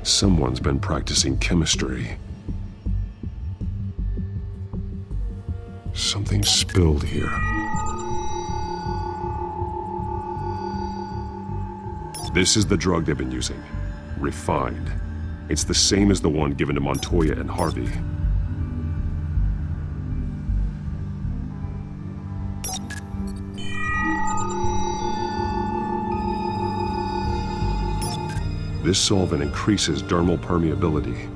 Someone's been practicing chemistry. Something spilled here. This is the drug they've been using. Refined. It's the same as the one given to Montoya and Harvey. This solvent increases dermal permeability.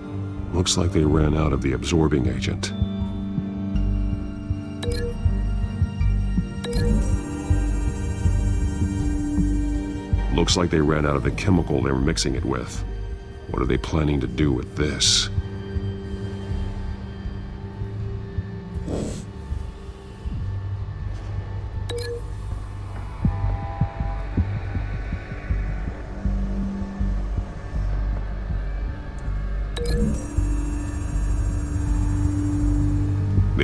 Looks like they ran out of the absorbing agent. Looks like they ran out of the chemical they were mixing it with. What are they planning to do with this?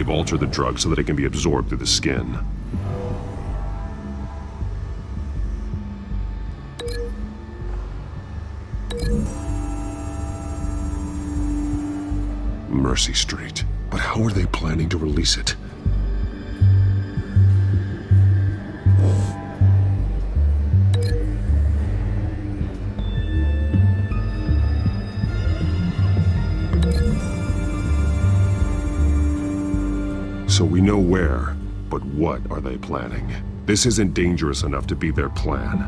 they've altered the drug so that it can be absorbed through the skin. Mercy Street. But how are they planning to release it? So we know where, but what are they planning? This isn't dangerous enough to be their plan.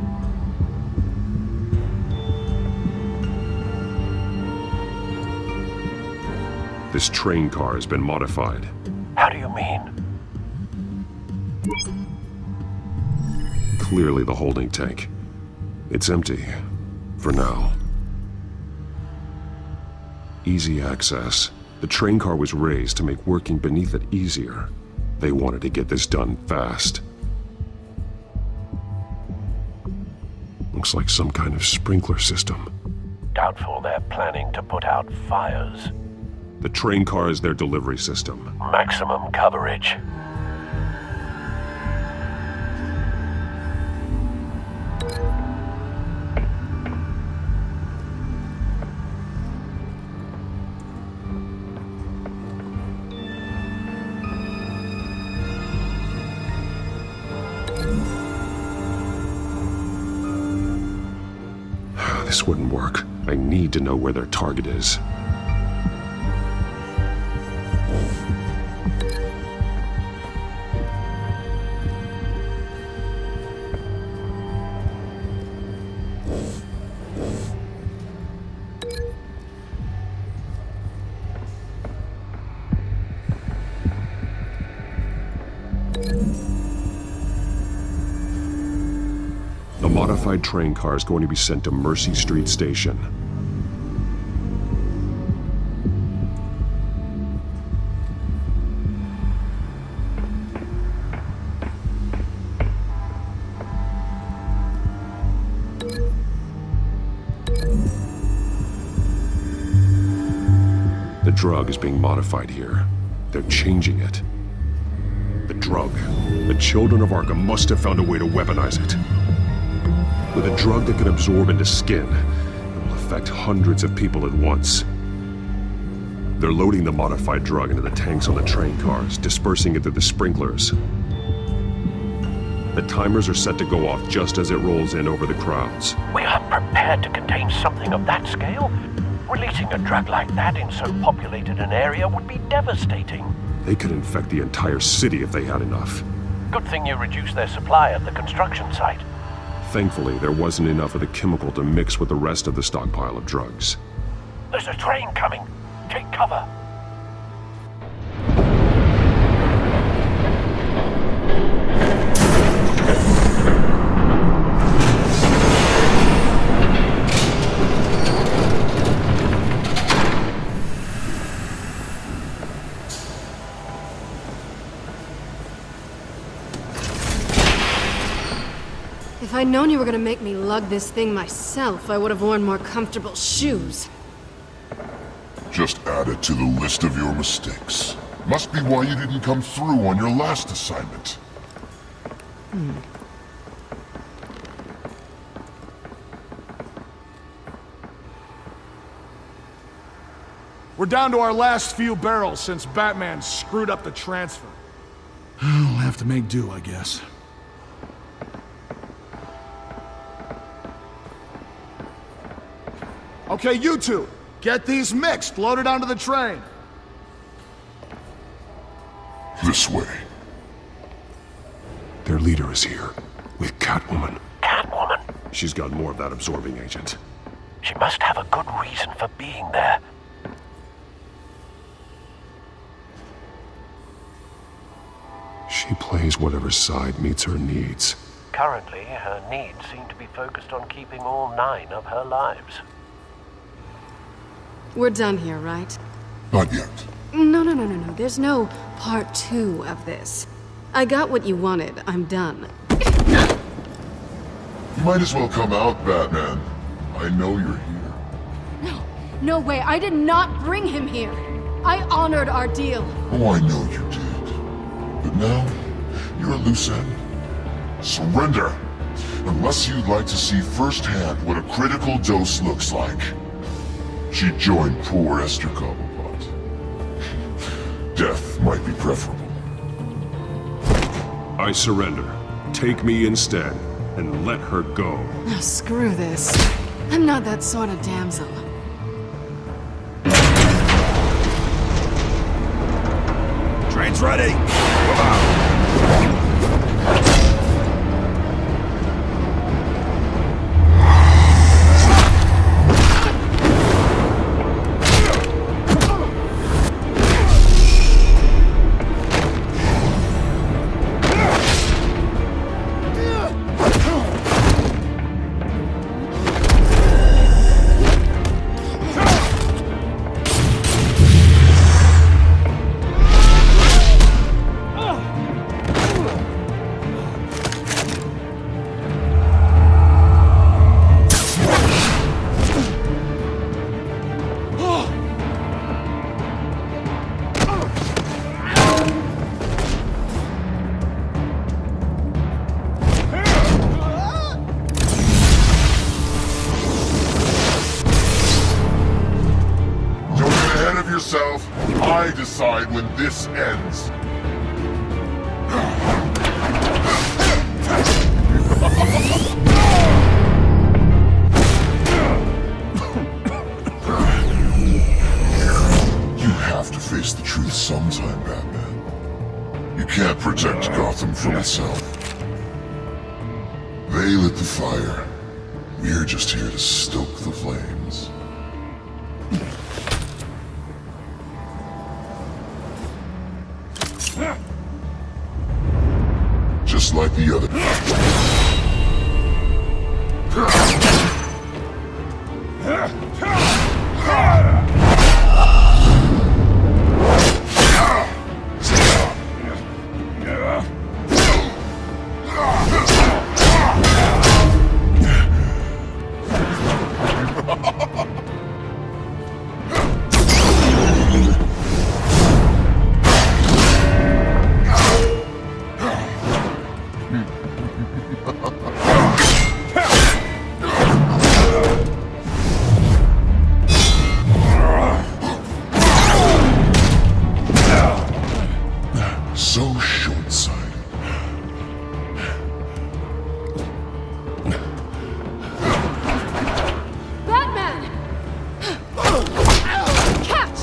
This train car has been modified. How do you mean? Clearly the holding tank. It's empty. For now. Easy access. The train car was raised to make working beneath it easier. They wanted to get this done fast. Looks like some kind of sprinkler system. Doubtful they're planning to put out fires. The train car is their delivery system. Maximum coverage. This wouldn't work. I need to know where their target is. The modified train car is going to be sent to Mercy Street Station. The drug is being modified here. They're changing it. The drug. The children of Arkham must have found a way to weaponize it. With a drug that can absorb into skin, it will affect hundreds of people at once. They're loading the modified drug into the tanks on the train cars, dispersing it through the sprinklers. The timers are set to go off just as it rolls in over the crowds. We aren't prepared to contain something of that scale. Releasing a drug like that in so populated an area would be devastating. They could infect the entire city if they had enough. Good thing you reduced their supply at the construction site. Thankfully, there wasn't enough of the chemical to mix with the rest of the stockpile of drugs. There's a train coming. Take cover. If I'd known you were gonna make me lug this thing myself, I would have worn more comfortable shoes. Just add it to the list of your mistakes. Must be why you didn't come through on your last assignment. We're down to our last few barrels since Batman screwed up the transfer. We'll have to make do, I guess. Okay, you two, get these mixed, loaded onto the train. This way. Their leader is here, with Catwoman. Catwoman? She's got more of that absorbing agent. She must have a good reason for being there. She plays whatever side meets her needs. Currently, her needs seem to be focused on keeping all 9 of her lives. We're done here, right? Not yet. No. There's no part 2 of this. I got what you wanted. I'm done. You might as well come out, Batman. I know you're here. No way. I did not bring him here. I honored our deal. Oh, I know you did. But now, you're a loose end. Surrender! Unless you'd like to see firsthand what a critical dose looks like. She joined poor Esther Cobblepot. Death might be preferable. I surrender. Take me instead, and let her go. Oh, screw this. I'm not that sort of damsel. Train's ready! Come on! I decide when this ends. You have to face the truth sometime, Batman. You can't protect Gotham from itself. They lit the fire. We're just here to stoke the flames. Just like the other. So short-sighted. Batman! Catch!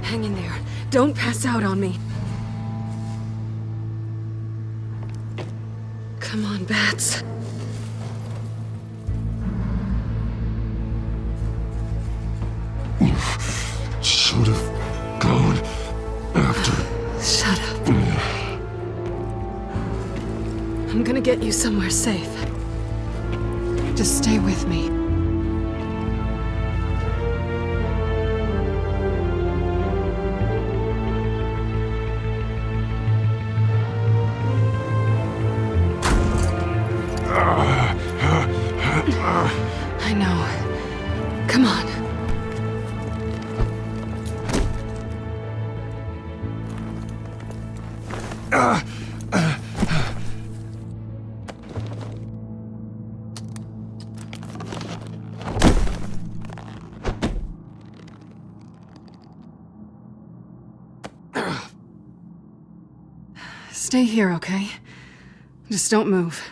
Hang in there. Don't pass out on me. Come on, Bats. Should have gone after. Shut up. I'm gonna get you somewhere safe. Just stay with me. I know. Come on. Stay here, okay? Just don't move.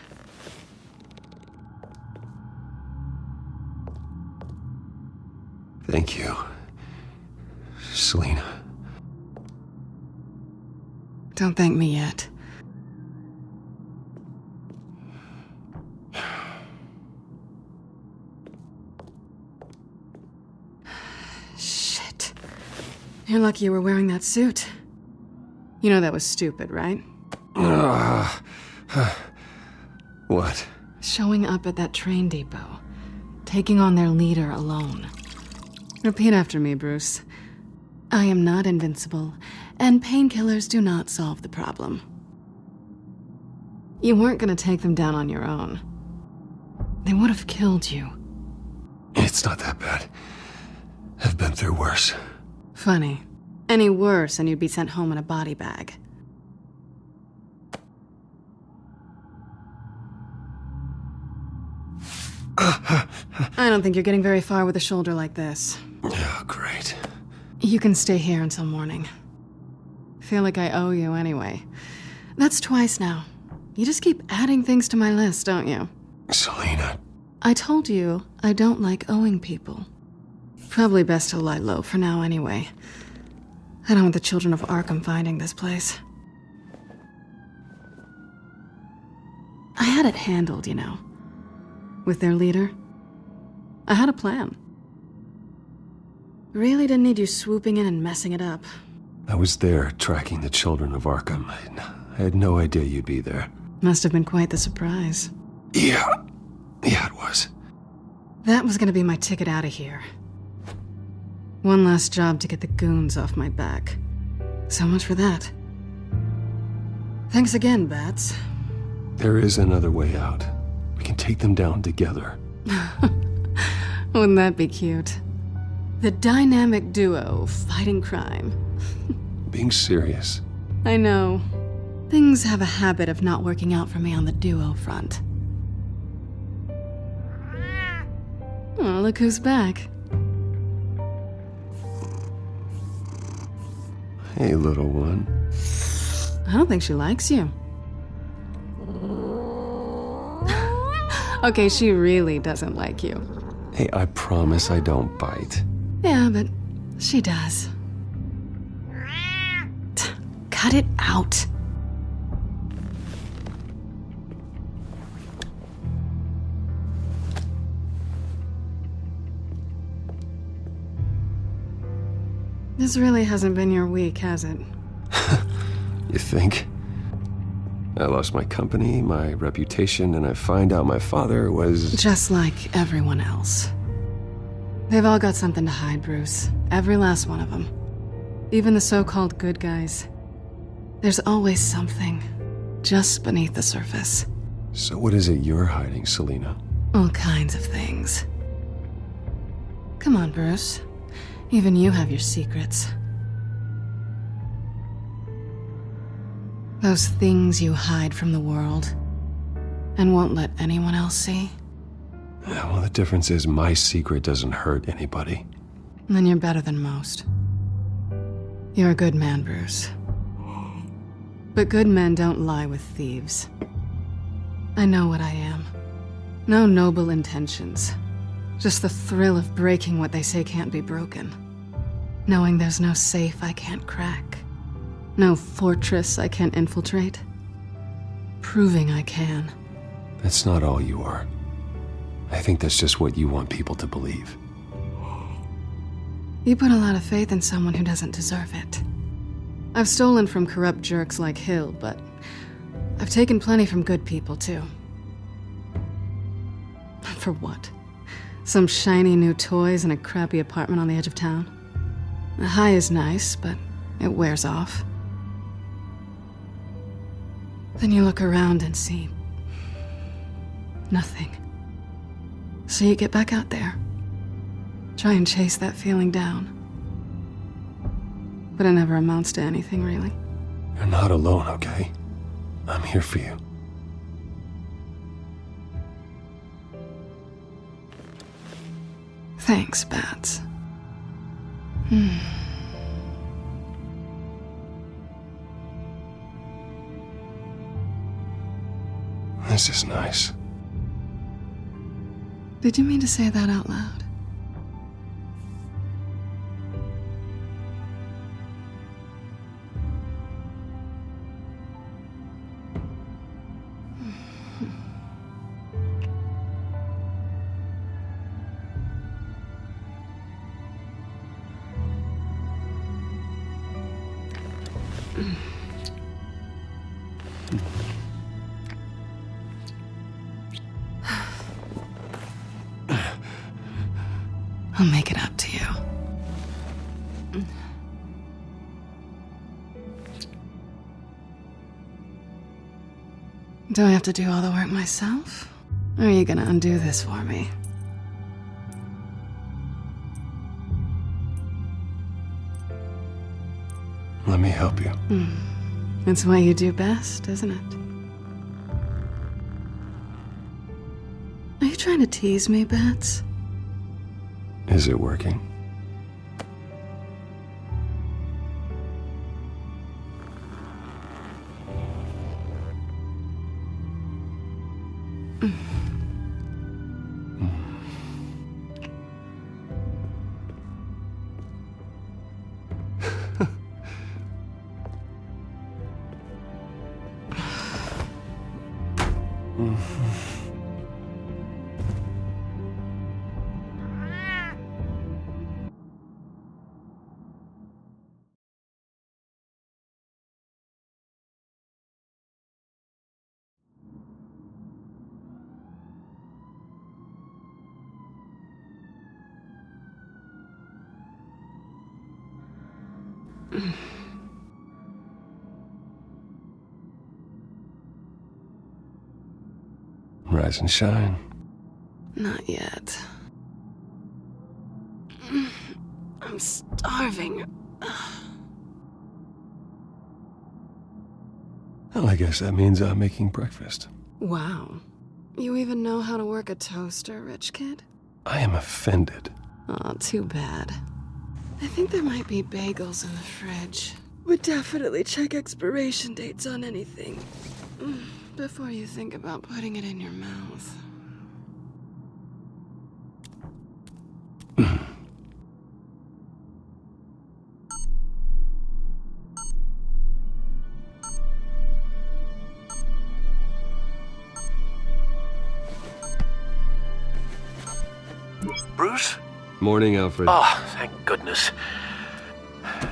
Thank you, Selina. Don't thank me yet. Shit. You're lucky you were wearing that suit. You know that was stupid, right? What? Showing up at that train depot. Taking on their leader alone. Repeat after me, Bruce. I am not invincible, and painkillers do not solve the problem. You weren't gonna take them down on your own. They would have killed you. It's not that bad. I've been through worse. Funny. Any worse and you'd be sent home in a body bag. I don't think you're getting very far with a shoulder like this. Oh, great. You can stay here until morning. Feel like I owe you anyway. That's twice now. You just keep adding things to my list, don't you? Selina. I told you I don't like owing people. Probably best to lie low for now anyway. I don't want the children of Arkham finding this place. I had it handled, you know. With their leader. I had a plan. Really didn't need you swooping in and messing it up. I was there tracking the children of Arkham. I had no idea you'd be there. Must have been quite the surprise. Yeah, it was. That was gonna be my ticket out of here. One last job to get the goons off my back. So much for that. Thanks again, Bats. There is another way out. We can take them down together. Wouldn't that be cute? The dynamic duo fighting crime. Being serious. I know. Things have a habit of not working out for me on the duo front. Oh, look who's back. Hey, little one. I don't think she likes you. Okay, she really doesn't like you. Hey, I promise I don't bite. Yeah, but she does. Cut it out. This really hasn't been your week, has it? You think? I lost my company, my reputation, and I find out my father was... Just like everyone else. They've all got something to hide, Bruce. Every last one of them. Even the so-called good guys. There's always something just beneath the surface. So what is it you're hiding, Selina? All kinds of things. Come on, Bruce. Even you have your secrets. Those things you hide from the world and won't let anyone else see. Yeah, well, the difference is my secret doesn't hurt anybody. Then you're better than most. You're a good man, Bruce. But good men don't lie with thieves. I know what I am. No noble intentions. Just the thrill of breaking what they say can't be broken. Knowing there's no safe I can't crack. No fortress I can't infiltrate. Proving I can. That's not all you are. I think that's just what you want people to believe. You put a lot of faith in someone who doesn't deserve it. I've stolen from corrupt jerks like Hill, but I've taken plenty from good people, too. For what? Some shiny new toys and a crappy apartment on the edge of town? The high is nice, but it wears off. Then you look around and see nothing. So you get back out there. Try and chase that feeling down. But it never amounts to anything, really. You're not alone, okay? I'm here for you. Thanks, Bats. This is nice. Did you mean to say that out loud? I'll make it up to you. Do I have to do all the work myself? Or are you gonna undo this for me? Let me help you. It's what you do best, isn't it? Are you trying to tease me, Bats? Is it working? Rise and shine. Not yet. I'm starving. Well, I guess that means I'm making breakfast. Wow. You even know how to work a toaster, rich kid? I am offended. Oh, too bad. I think there might be bagels in the fridge. Would definitely check expiration dates on anything before you think about putting it in your mouth. Bruce? Morning, Alfred. Oh, thank goodness.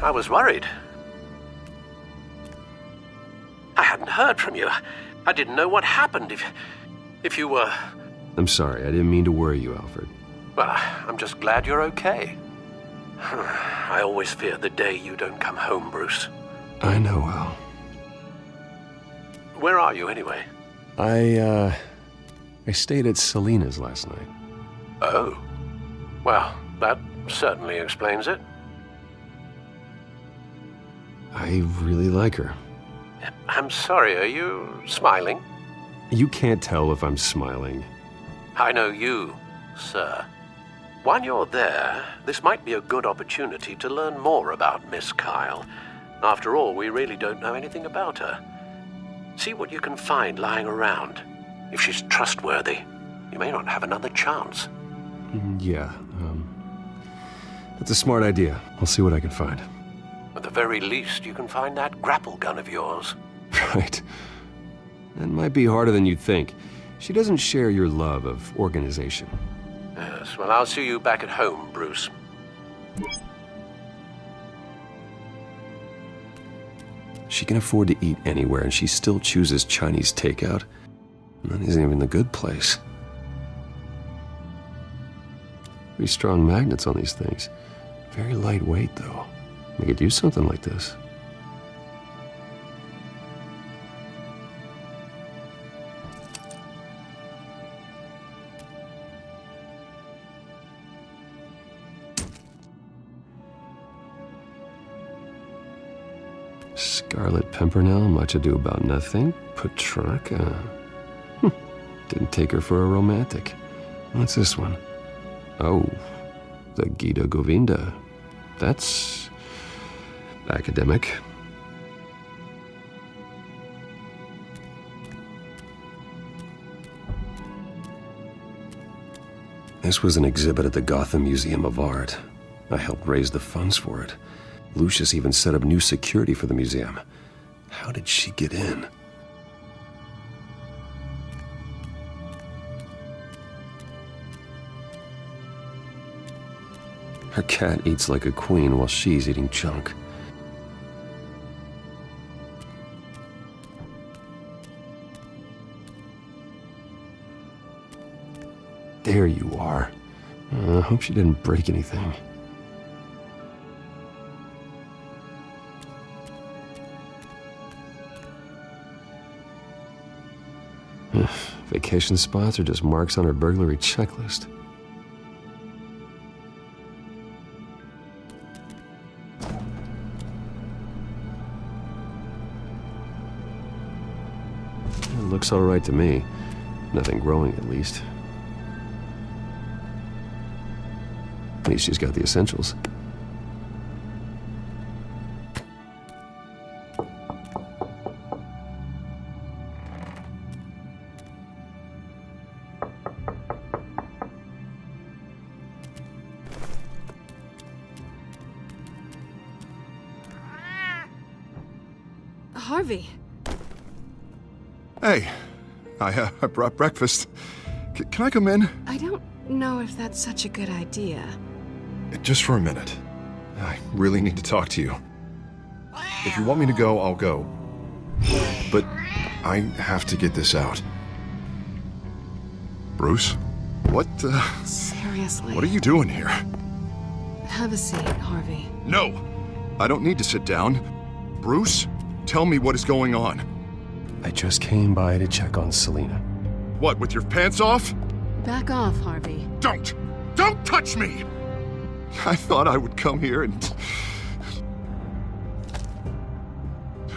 I was worried. I hadn't heard from you. I didn't know what happened if you were... I'm sorry, I didn't mean to worry you, Alfred. Well, I'm just glad you're okay. I always fear the day you don't come home, Bruce. I know, Al. Where are you, anyway? I stayed at Selena's last night. Oh. Well, that certainly explains it. I really like her. I'm sorry, are you smiling? You can't tell if I'm smiling. I know you, sir. While you're there, this might be a good opportunity to learn more about Miss Kyle. After all, we really don't know anything about her. See what you can find lying around. If she's trustworthy, you may not have another chance. Yeah, that's a smart idea. I'll see what I can find. At the very least, you can find that grapple gun of yours. Right. That might be harder than you'd think. She doesn't share your love of organization. Yes, well, I'll see you back at home, Bruce. She can afford to eat anywhere, and she still chooses Chinese takeout. And that isn't even the good place. Pretty strong magnets on these things. Very lightweight, though. I could use something like this. Scarlet Pimpernel, much ado about nothing. Petrarca. Didn't take her for a romantic. What's this one? Oh, the Gita Govinda. That's academic. This was an exhibit at the Gotham Museum of Art. I helped raise the funds for it. Lucius even set up new security for the museum. How did she get in? Her cat eats like a queen while she's eating junk. There you are. I hope she didn't break anything. Vacation spots are just marks on her burglary checklist. It looks all right to me. Nothing growing, at least. At least she's got the essentials. Harvey. Hey, I brought breakfast. Can I come in? I don't know if that's such a good idea. Just for a minute. I really need to talk to you. If you want me to go, I'll go. But I have to get this out. Bruce? What, Seriously. What are you doing here? Have a seat, Harvey. No! I don't need to sit down. Bruce, tell me what is going on. I just came by to check on Selina. What, with your pants off? Back off, Harvey. Don't! Don't touch me! I thought I would come here and...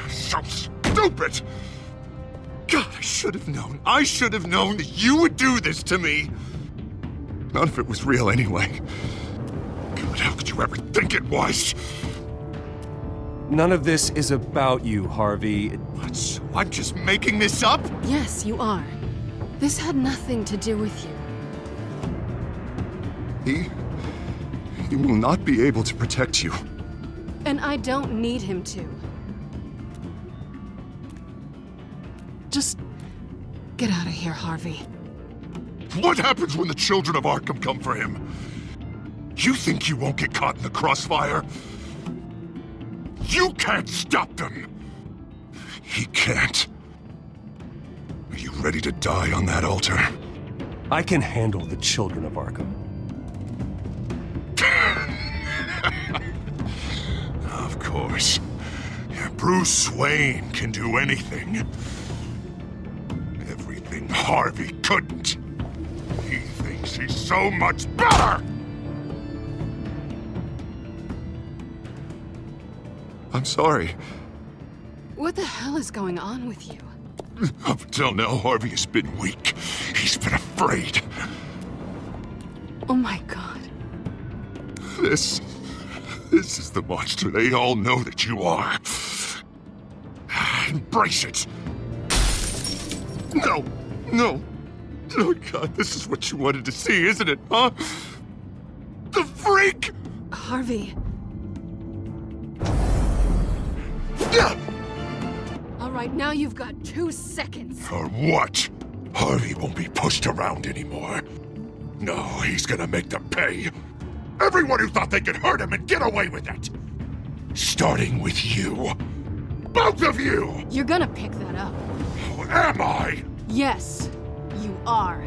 So stupid! God, I should have known. I should have known that you would do this to me! None of it was real anyway. God, how could you ever think it was? None of this is about you, Harvey. What? So I'm just making this up? Yes, you are. This had nothing to do with you. He will not be able to protect you. And I don't need him to. Just get out of here, Harvey. What happens when the children of Arkham come for him? You think you won't get caught in the crossfire? You can't stop them! He can't. Are you ready to die on that altar? I can handle the children of Arkham. Of course. Yeah, Bruce Wayne can do anything. Everything Harvey couldn't. He thinks he's so much better! I'm sorry. What the hell is going on with you? Up until now, Harvey has been weak. He's been afraid. Oh my God. This is the monster they all know that you are. Embrace it. No, no. Oh God, this is what you wanted to see, isn't it, huh? The freak! Harvey. All right, now you've got 2 seconds. For what? Harvey won't be pushed around anymore. No, he's gonna make them pay. Everyone who thought they could hurt him and get away with it. Starting with you. Both of you! You're gonna pick that up. Oh, am I? Yes, you are.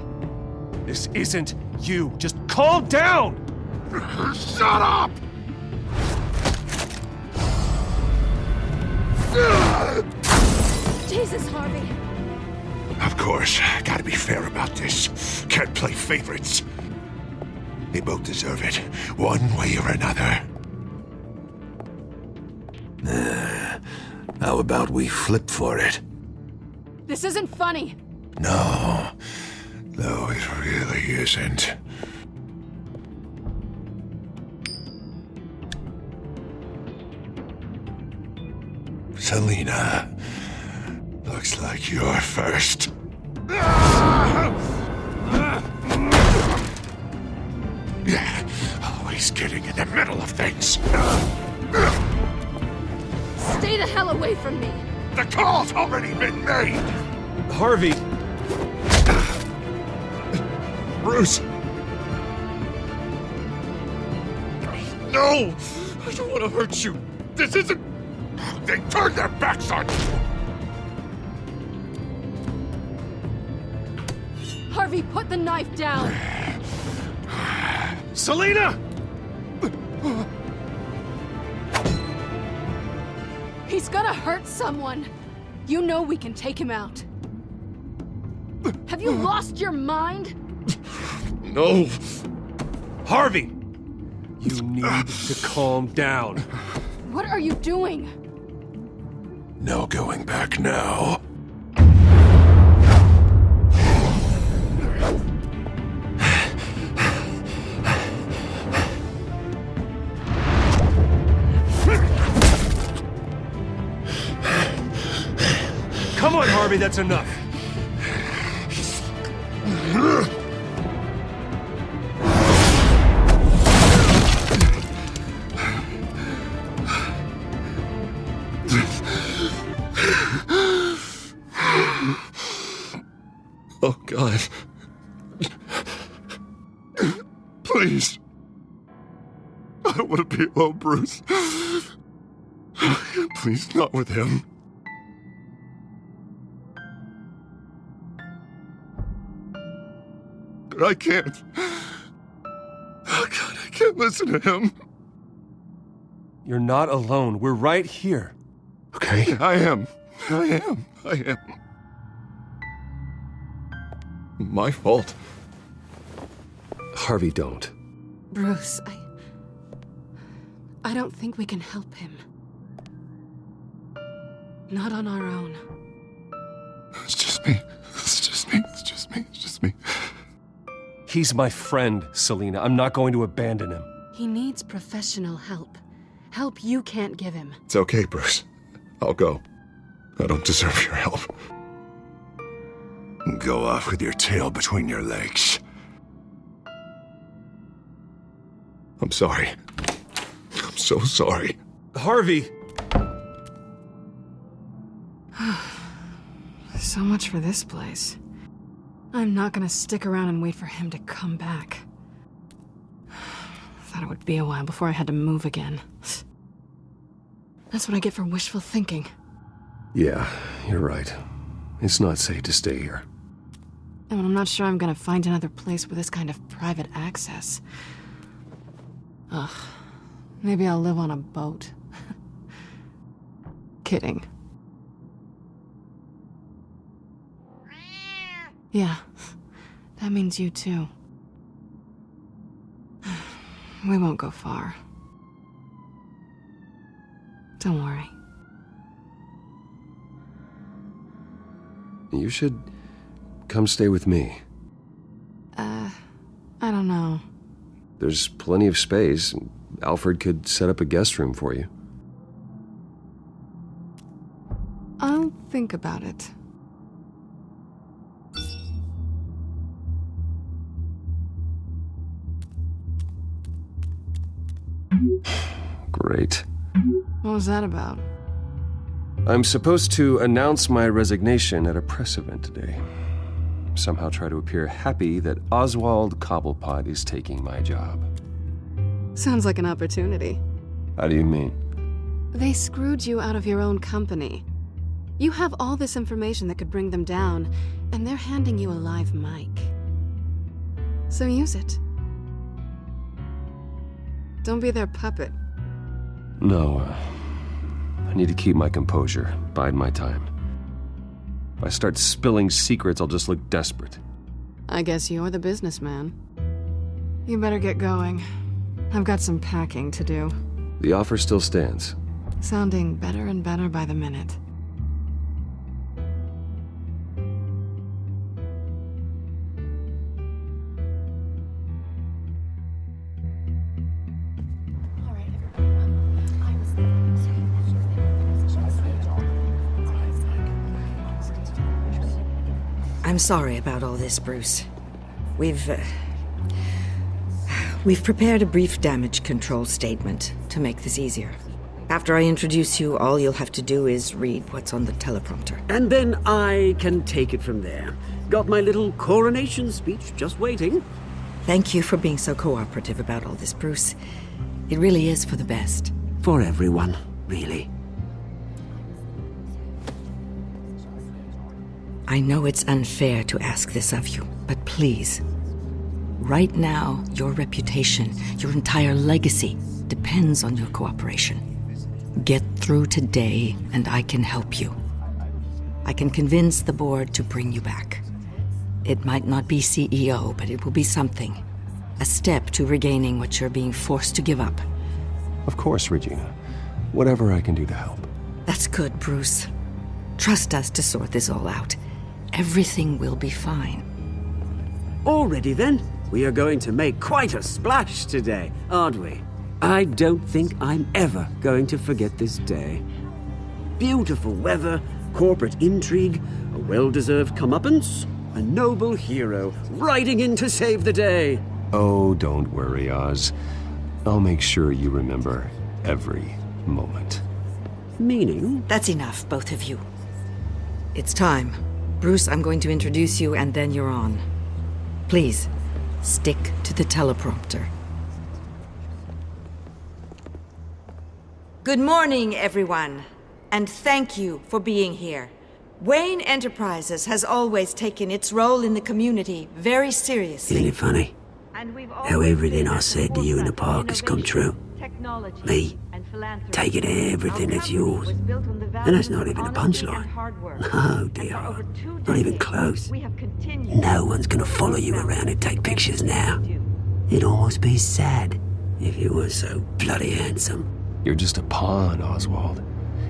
This isn't you. Just calm down! Shut up! Jesus, Harvey. Of course, gotta be fair about this. Can't play favorites. They both deserve it, one way or another. How about we flip for it? This isn't funny. No, it really isn't. Selina, looks like you're first. middle of things. Stay the hell away from me! The call's already been made! Harvey! Bruce! No! I don't want to hurt you. This isn't... They turned their backs on you! Harvey, put the knife down! Selina! He's gonna hurt someone! You know we can take him out. Have you lost your mind? No! Harvey! You need to calm down. What are you doing? No going back now. Come on, Harvey, that's enough. Oh, God. Please. I don't want to be alone, Bruce. Please, not with him. But I can't. Oh, God, I can't listen to him. You're not alone. We're right here. Okay? I am. My fault. Harvey, don't. Bruce, I don't think we can help him. Not on our own. It's just me. He's my friend, Selina. I'm not going to abandon him. He needs professional help. Help you can't give him. It's okay, Bruce. I'll go. I don't deserve your help. Go off with your tail between your legs. I'm sorry. I'm so sorry. Harvey! So much for this place. I'm not gonna stick around and wait for him to come back. Thought it would be a while before I had to move again. That's what I get for wishful thinking. Yeah, you're right. It's not safe to stay here. And I'm not sure I'm gonna find another place with this kind of private access. Ugh. Maybe I'll live on a boat. Kidding. Yeah, that means you too. We won't go far. Don't worry. You should come stay with me. I don't know. There's plenty of space. Alfred could set up a guest room for you. I'll think about it. Great. What was that about? I'm supposed to announce my resignation at a press event today. Somehow try to appear happy that Oswald Cobblepot is taking my job. Sounds like an opportunity. How do you mean? They screwed you out of your own company. You have all this information that could bring them down, and they're handing you a live mic. So use it. Don't be their puppet. No, I need to keep my composure, bide my time. If I start spilling secrets, I'll just look desperate. I guess you're the businessman. You better get going. I've got some packing to do. The offer still stands. Sounding better and better by the minute. I'm sorry about all this, Bruce. We've We've prepared a brief damage control statement to make this easier. After I introduce you, all you'll have to do is read what's on the teleprompter. And then I can take it from there. Got my little coronation speech just waiting. Thank you for being so cooperative about all this, Bruce. It really is for the best. For everyone, really. I know it's unfair to ask this of you, but please. Right now, your reputation, your entire legacy, depends on your cooperation. Get through today, and I can help you. I can convince the board to bring you back. It might not be CEO, but it will be something. A step to regaining what you're being forced to give up. Of course, Regina. Whatever I can do to help. That's good, Bruce. Trust us to sort this all out. Everything will be fine. Already then, we are going to make quite a splash today, aren't we? I don't think I'm ever going to forget this day. Beautiful weather, corporate intrigue, a well-deserved comeuppance, a noble hero riding in to save the day. Oh, don't worry, Oz. I'll make sure you remember every moment. Meaning? That's enough, both of you. It's time. Bruce, I'm going to introduce you, and then you're on. Please, stick to the teleprompter. Good morning, everyone, and thank you for being here. Wayne Enterprises has always taken its role in the community very seriously. Isn't it funny? How everything I said to you in the park has come true. Me, taking everything that's yours. And that's not even a punchline. No, dear. Not even close. No one's gonna follow you around and take pictures now. It'd almost be sad if you were so bloody handsome. You're just a pawn, Oswald.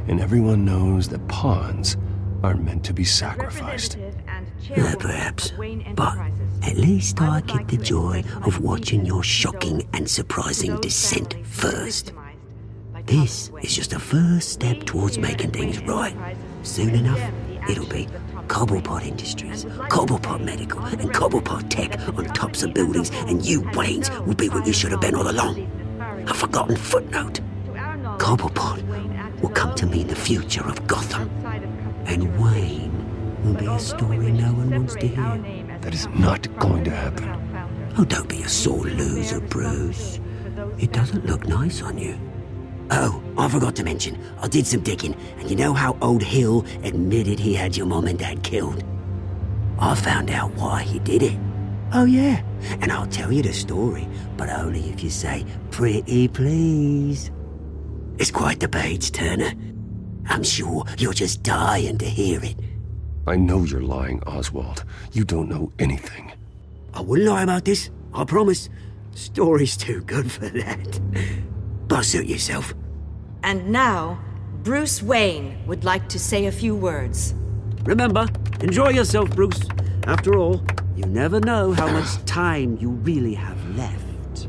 And everyone knows that pawns are meant to be sacrificed. Perhaps. But at least I get the joy of watching your shocking and surprising descent first. This is just a first step towards making things right. Soon enough, it'll be Cobblepot Industries, Cobblepot Medical, and Cobblepot Tech on tops of buildings, and you, Waynes, will be what you should have been all along. A forgotten footnote. Cobblepot will come to mean the future of Gotham. And Wayne will be a story no one wants to hear. That is not going to happen. Oh, don't be a sore loser, Bruce. It doesn't look nice on you. Oh, I forgot to mention, I did some digging, and you know how old Hill admitted he had your mom and dad killed? I found out why he did it. Oh yeah, and I'll tell you the story, but only if you say, pretty please. It's quite the page, Turner. I'm sure you're just dying to hear it. I know you're lying, Oswald. You don't know anything. I wouldn't lie about this, I promise. Story's too good for that. But suit yourself. And now, Bruce Wayne would like to say a few words. Remember, enjoy yourself, Bruce. After all, you never know how much time you really have left.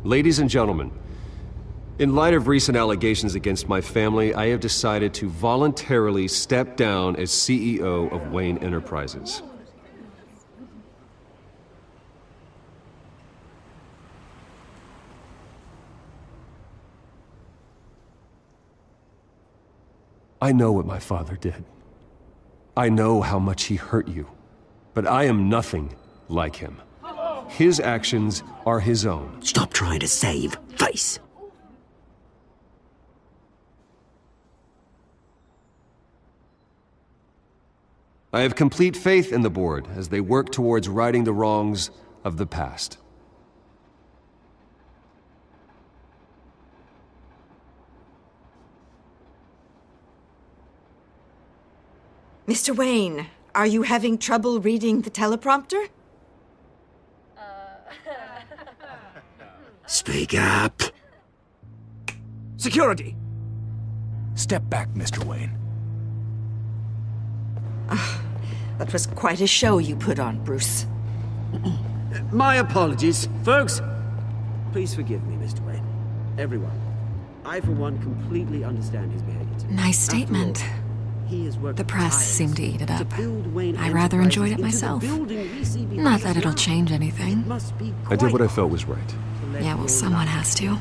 Ladies and gentlemen, in light of recent allegations against my family, I have decided to voluntarily step down as CEO of Wayne Enterprises. I know what my father did. I know how much he hurt you, but I am nothing like him. His actions are his own. Stop trying to save face. I have complete faith in the board as they work towards righting the wrongs of the past. Mr. Wayne, are you having trouble reading the teleprompter? Speak up. Security! Step back, Mr. Wayne. That was quite a show you put on, Bruce. My apologies, folks. Please forgive me, Mr. Wayne. Everyone. I, for one, completely understand his behavior today. Nice statement. After all, he has worked The press seemed to eat it up. build Wayne I rather enjoyed it Enterprises into the myself. building we see behind Not us that it'll now. change anything. Must be I did what I felt was right. Yeah, well, someone has to.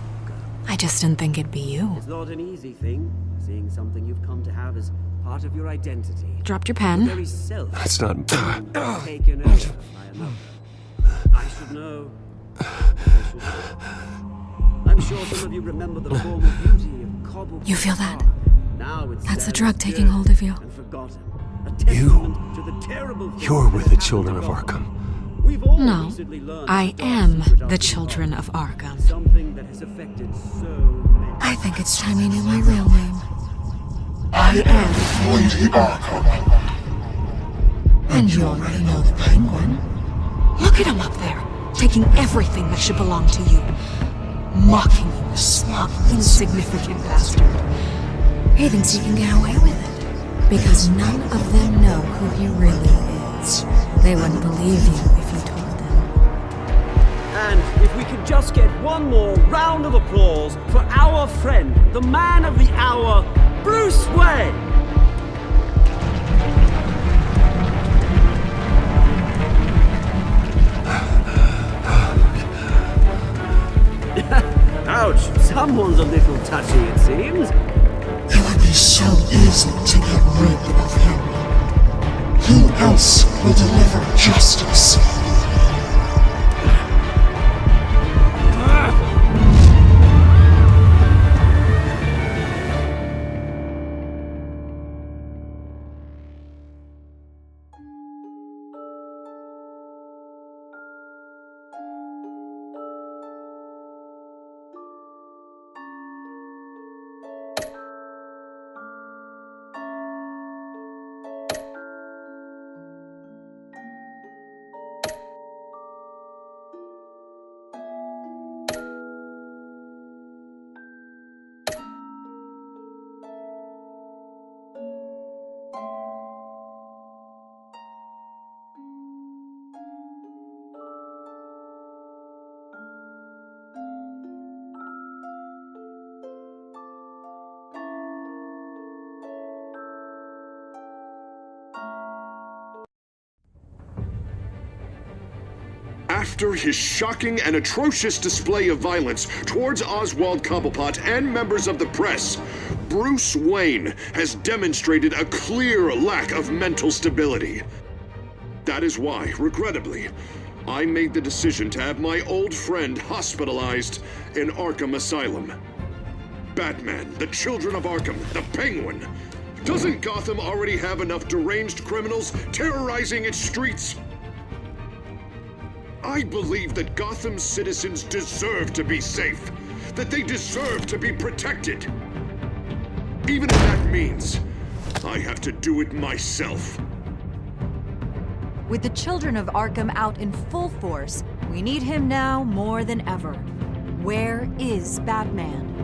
I just didn't think it'd be you. It's not an easy thing, seeing something you've come to have as part of your identity. Dropped your pen. Your very self That's not... taken over by another. I should know. I should know. I'm sure some of you remember the former beauty of Cobble. You feel that? Now it's That's the there, drug taking hold of you. and forgotten. A testament to the terrible things You're that with have the happened children to of Gotham. Arkham. We've all No, recently learned I the dark am secret of the children of Arkham. Something that has affected so many. I think it's time you knew my real name. I am Lady Arkham. And you already know the Penguin. Look at him up there, taking everything that should belong to you. Mocking you, a smug, insignificant bastard. He thinks he can get away with it, because none of them know who he really is. They wouldn't believe you if you told them. And if we could just get one more round of applause for our friend, the man of the hour, Bruce Wayne! Ouch, someone's a little touchy, it seems. It would be so easy to get rid of him. Who else will deliver justice? After his shocking and atrocious display of violence towards Oswald Cobblepot and members of the press, Bruce Wayne has demonstrated a clear lack of mental stability. That is why, regrettably, I made the decision to have my old friend hospitalized in Arkham Asylum. Batman, the Children of Arkham, the Penguin. Doesn't Gotham already have enough deranged criminals terrorizing its streets? I believe that Gotham's citizens deserve to be safe, that they deserve to be protected. Even if that means I have to do it myself. With the Children of Arkham out in full force, we need him now more than ever. Where is Batman?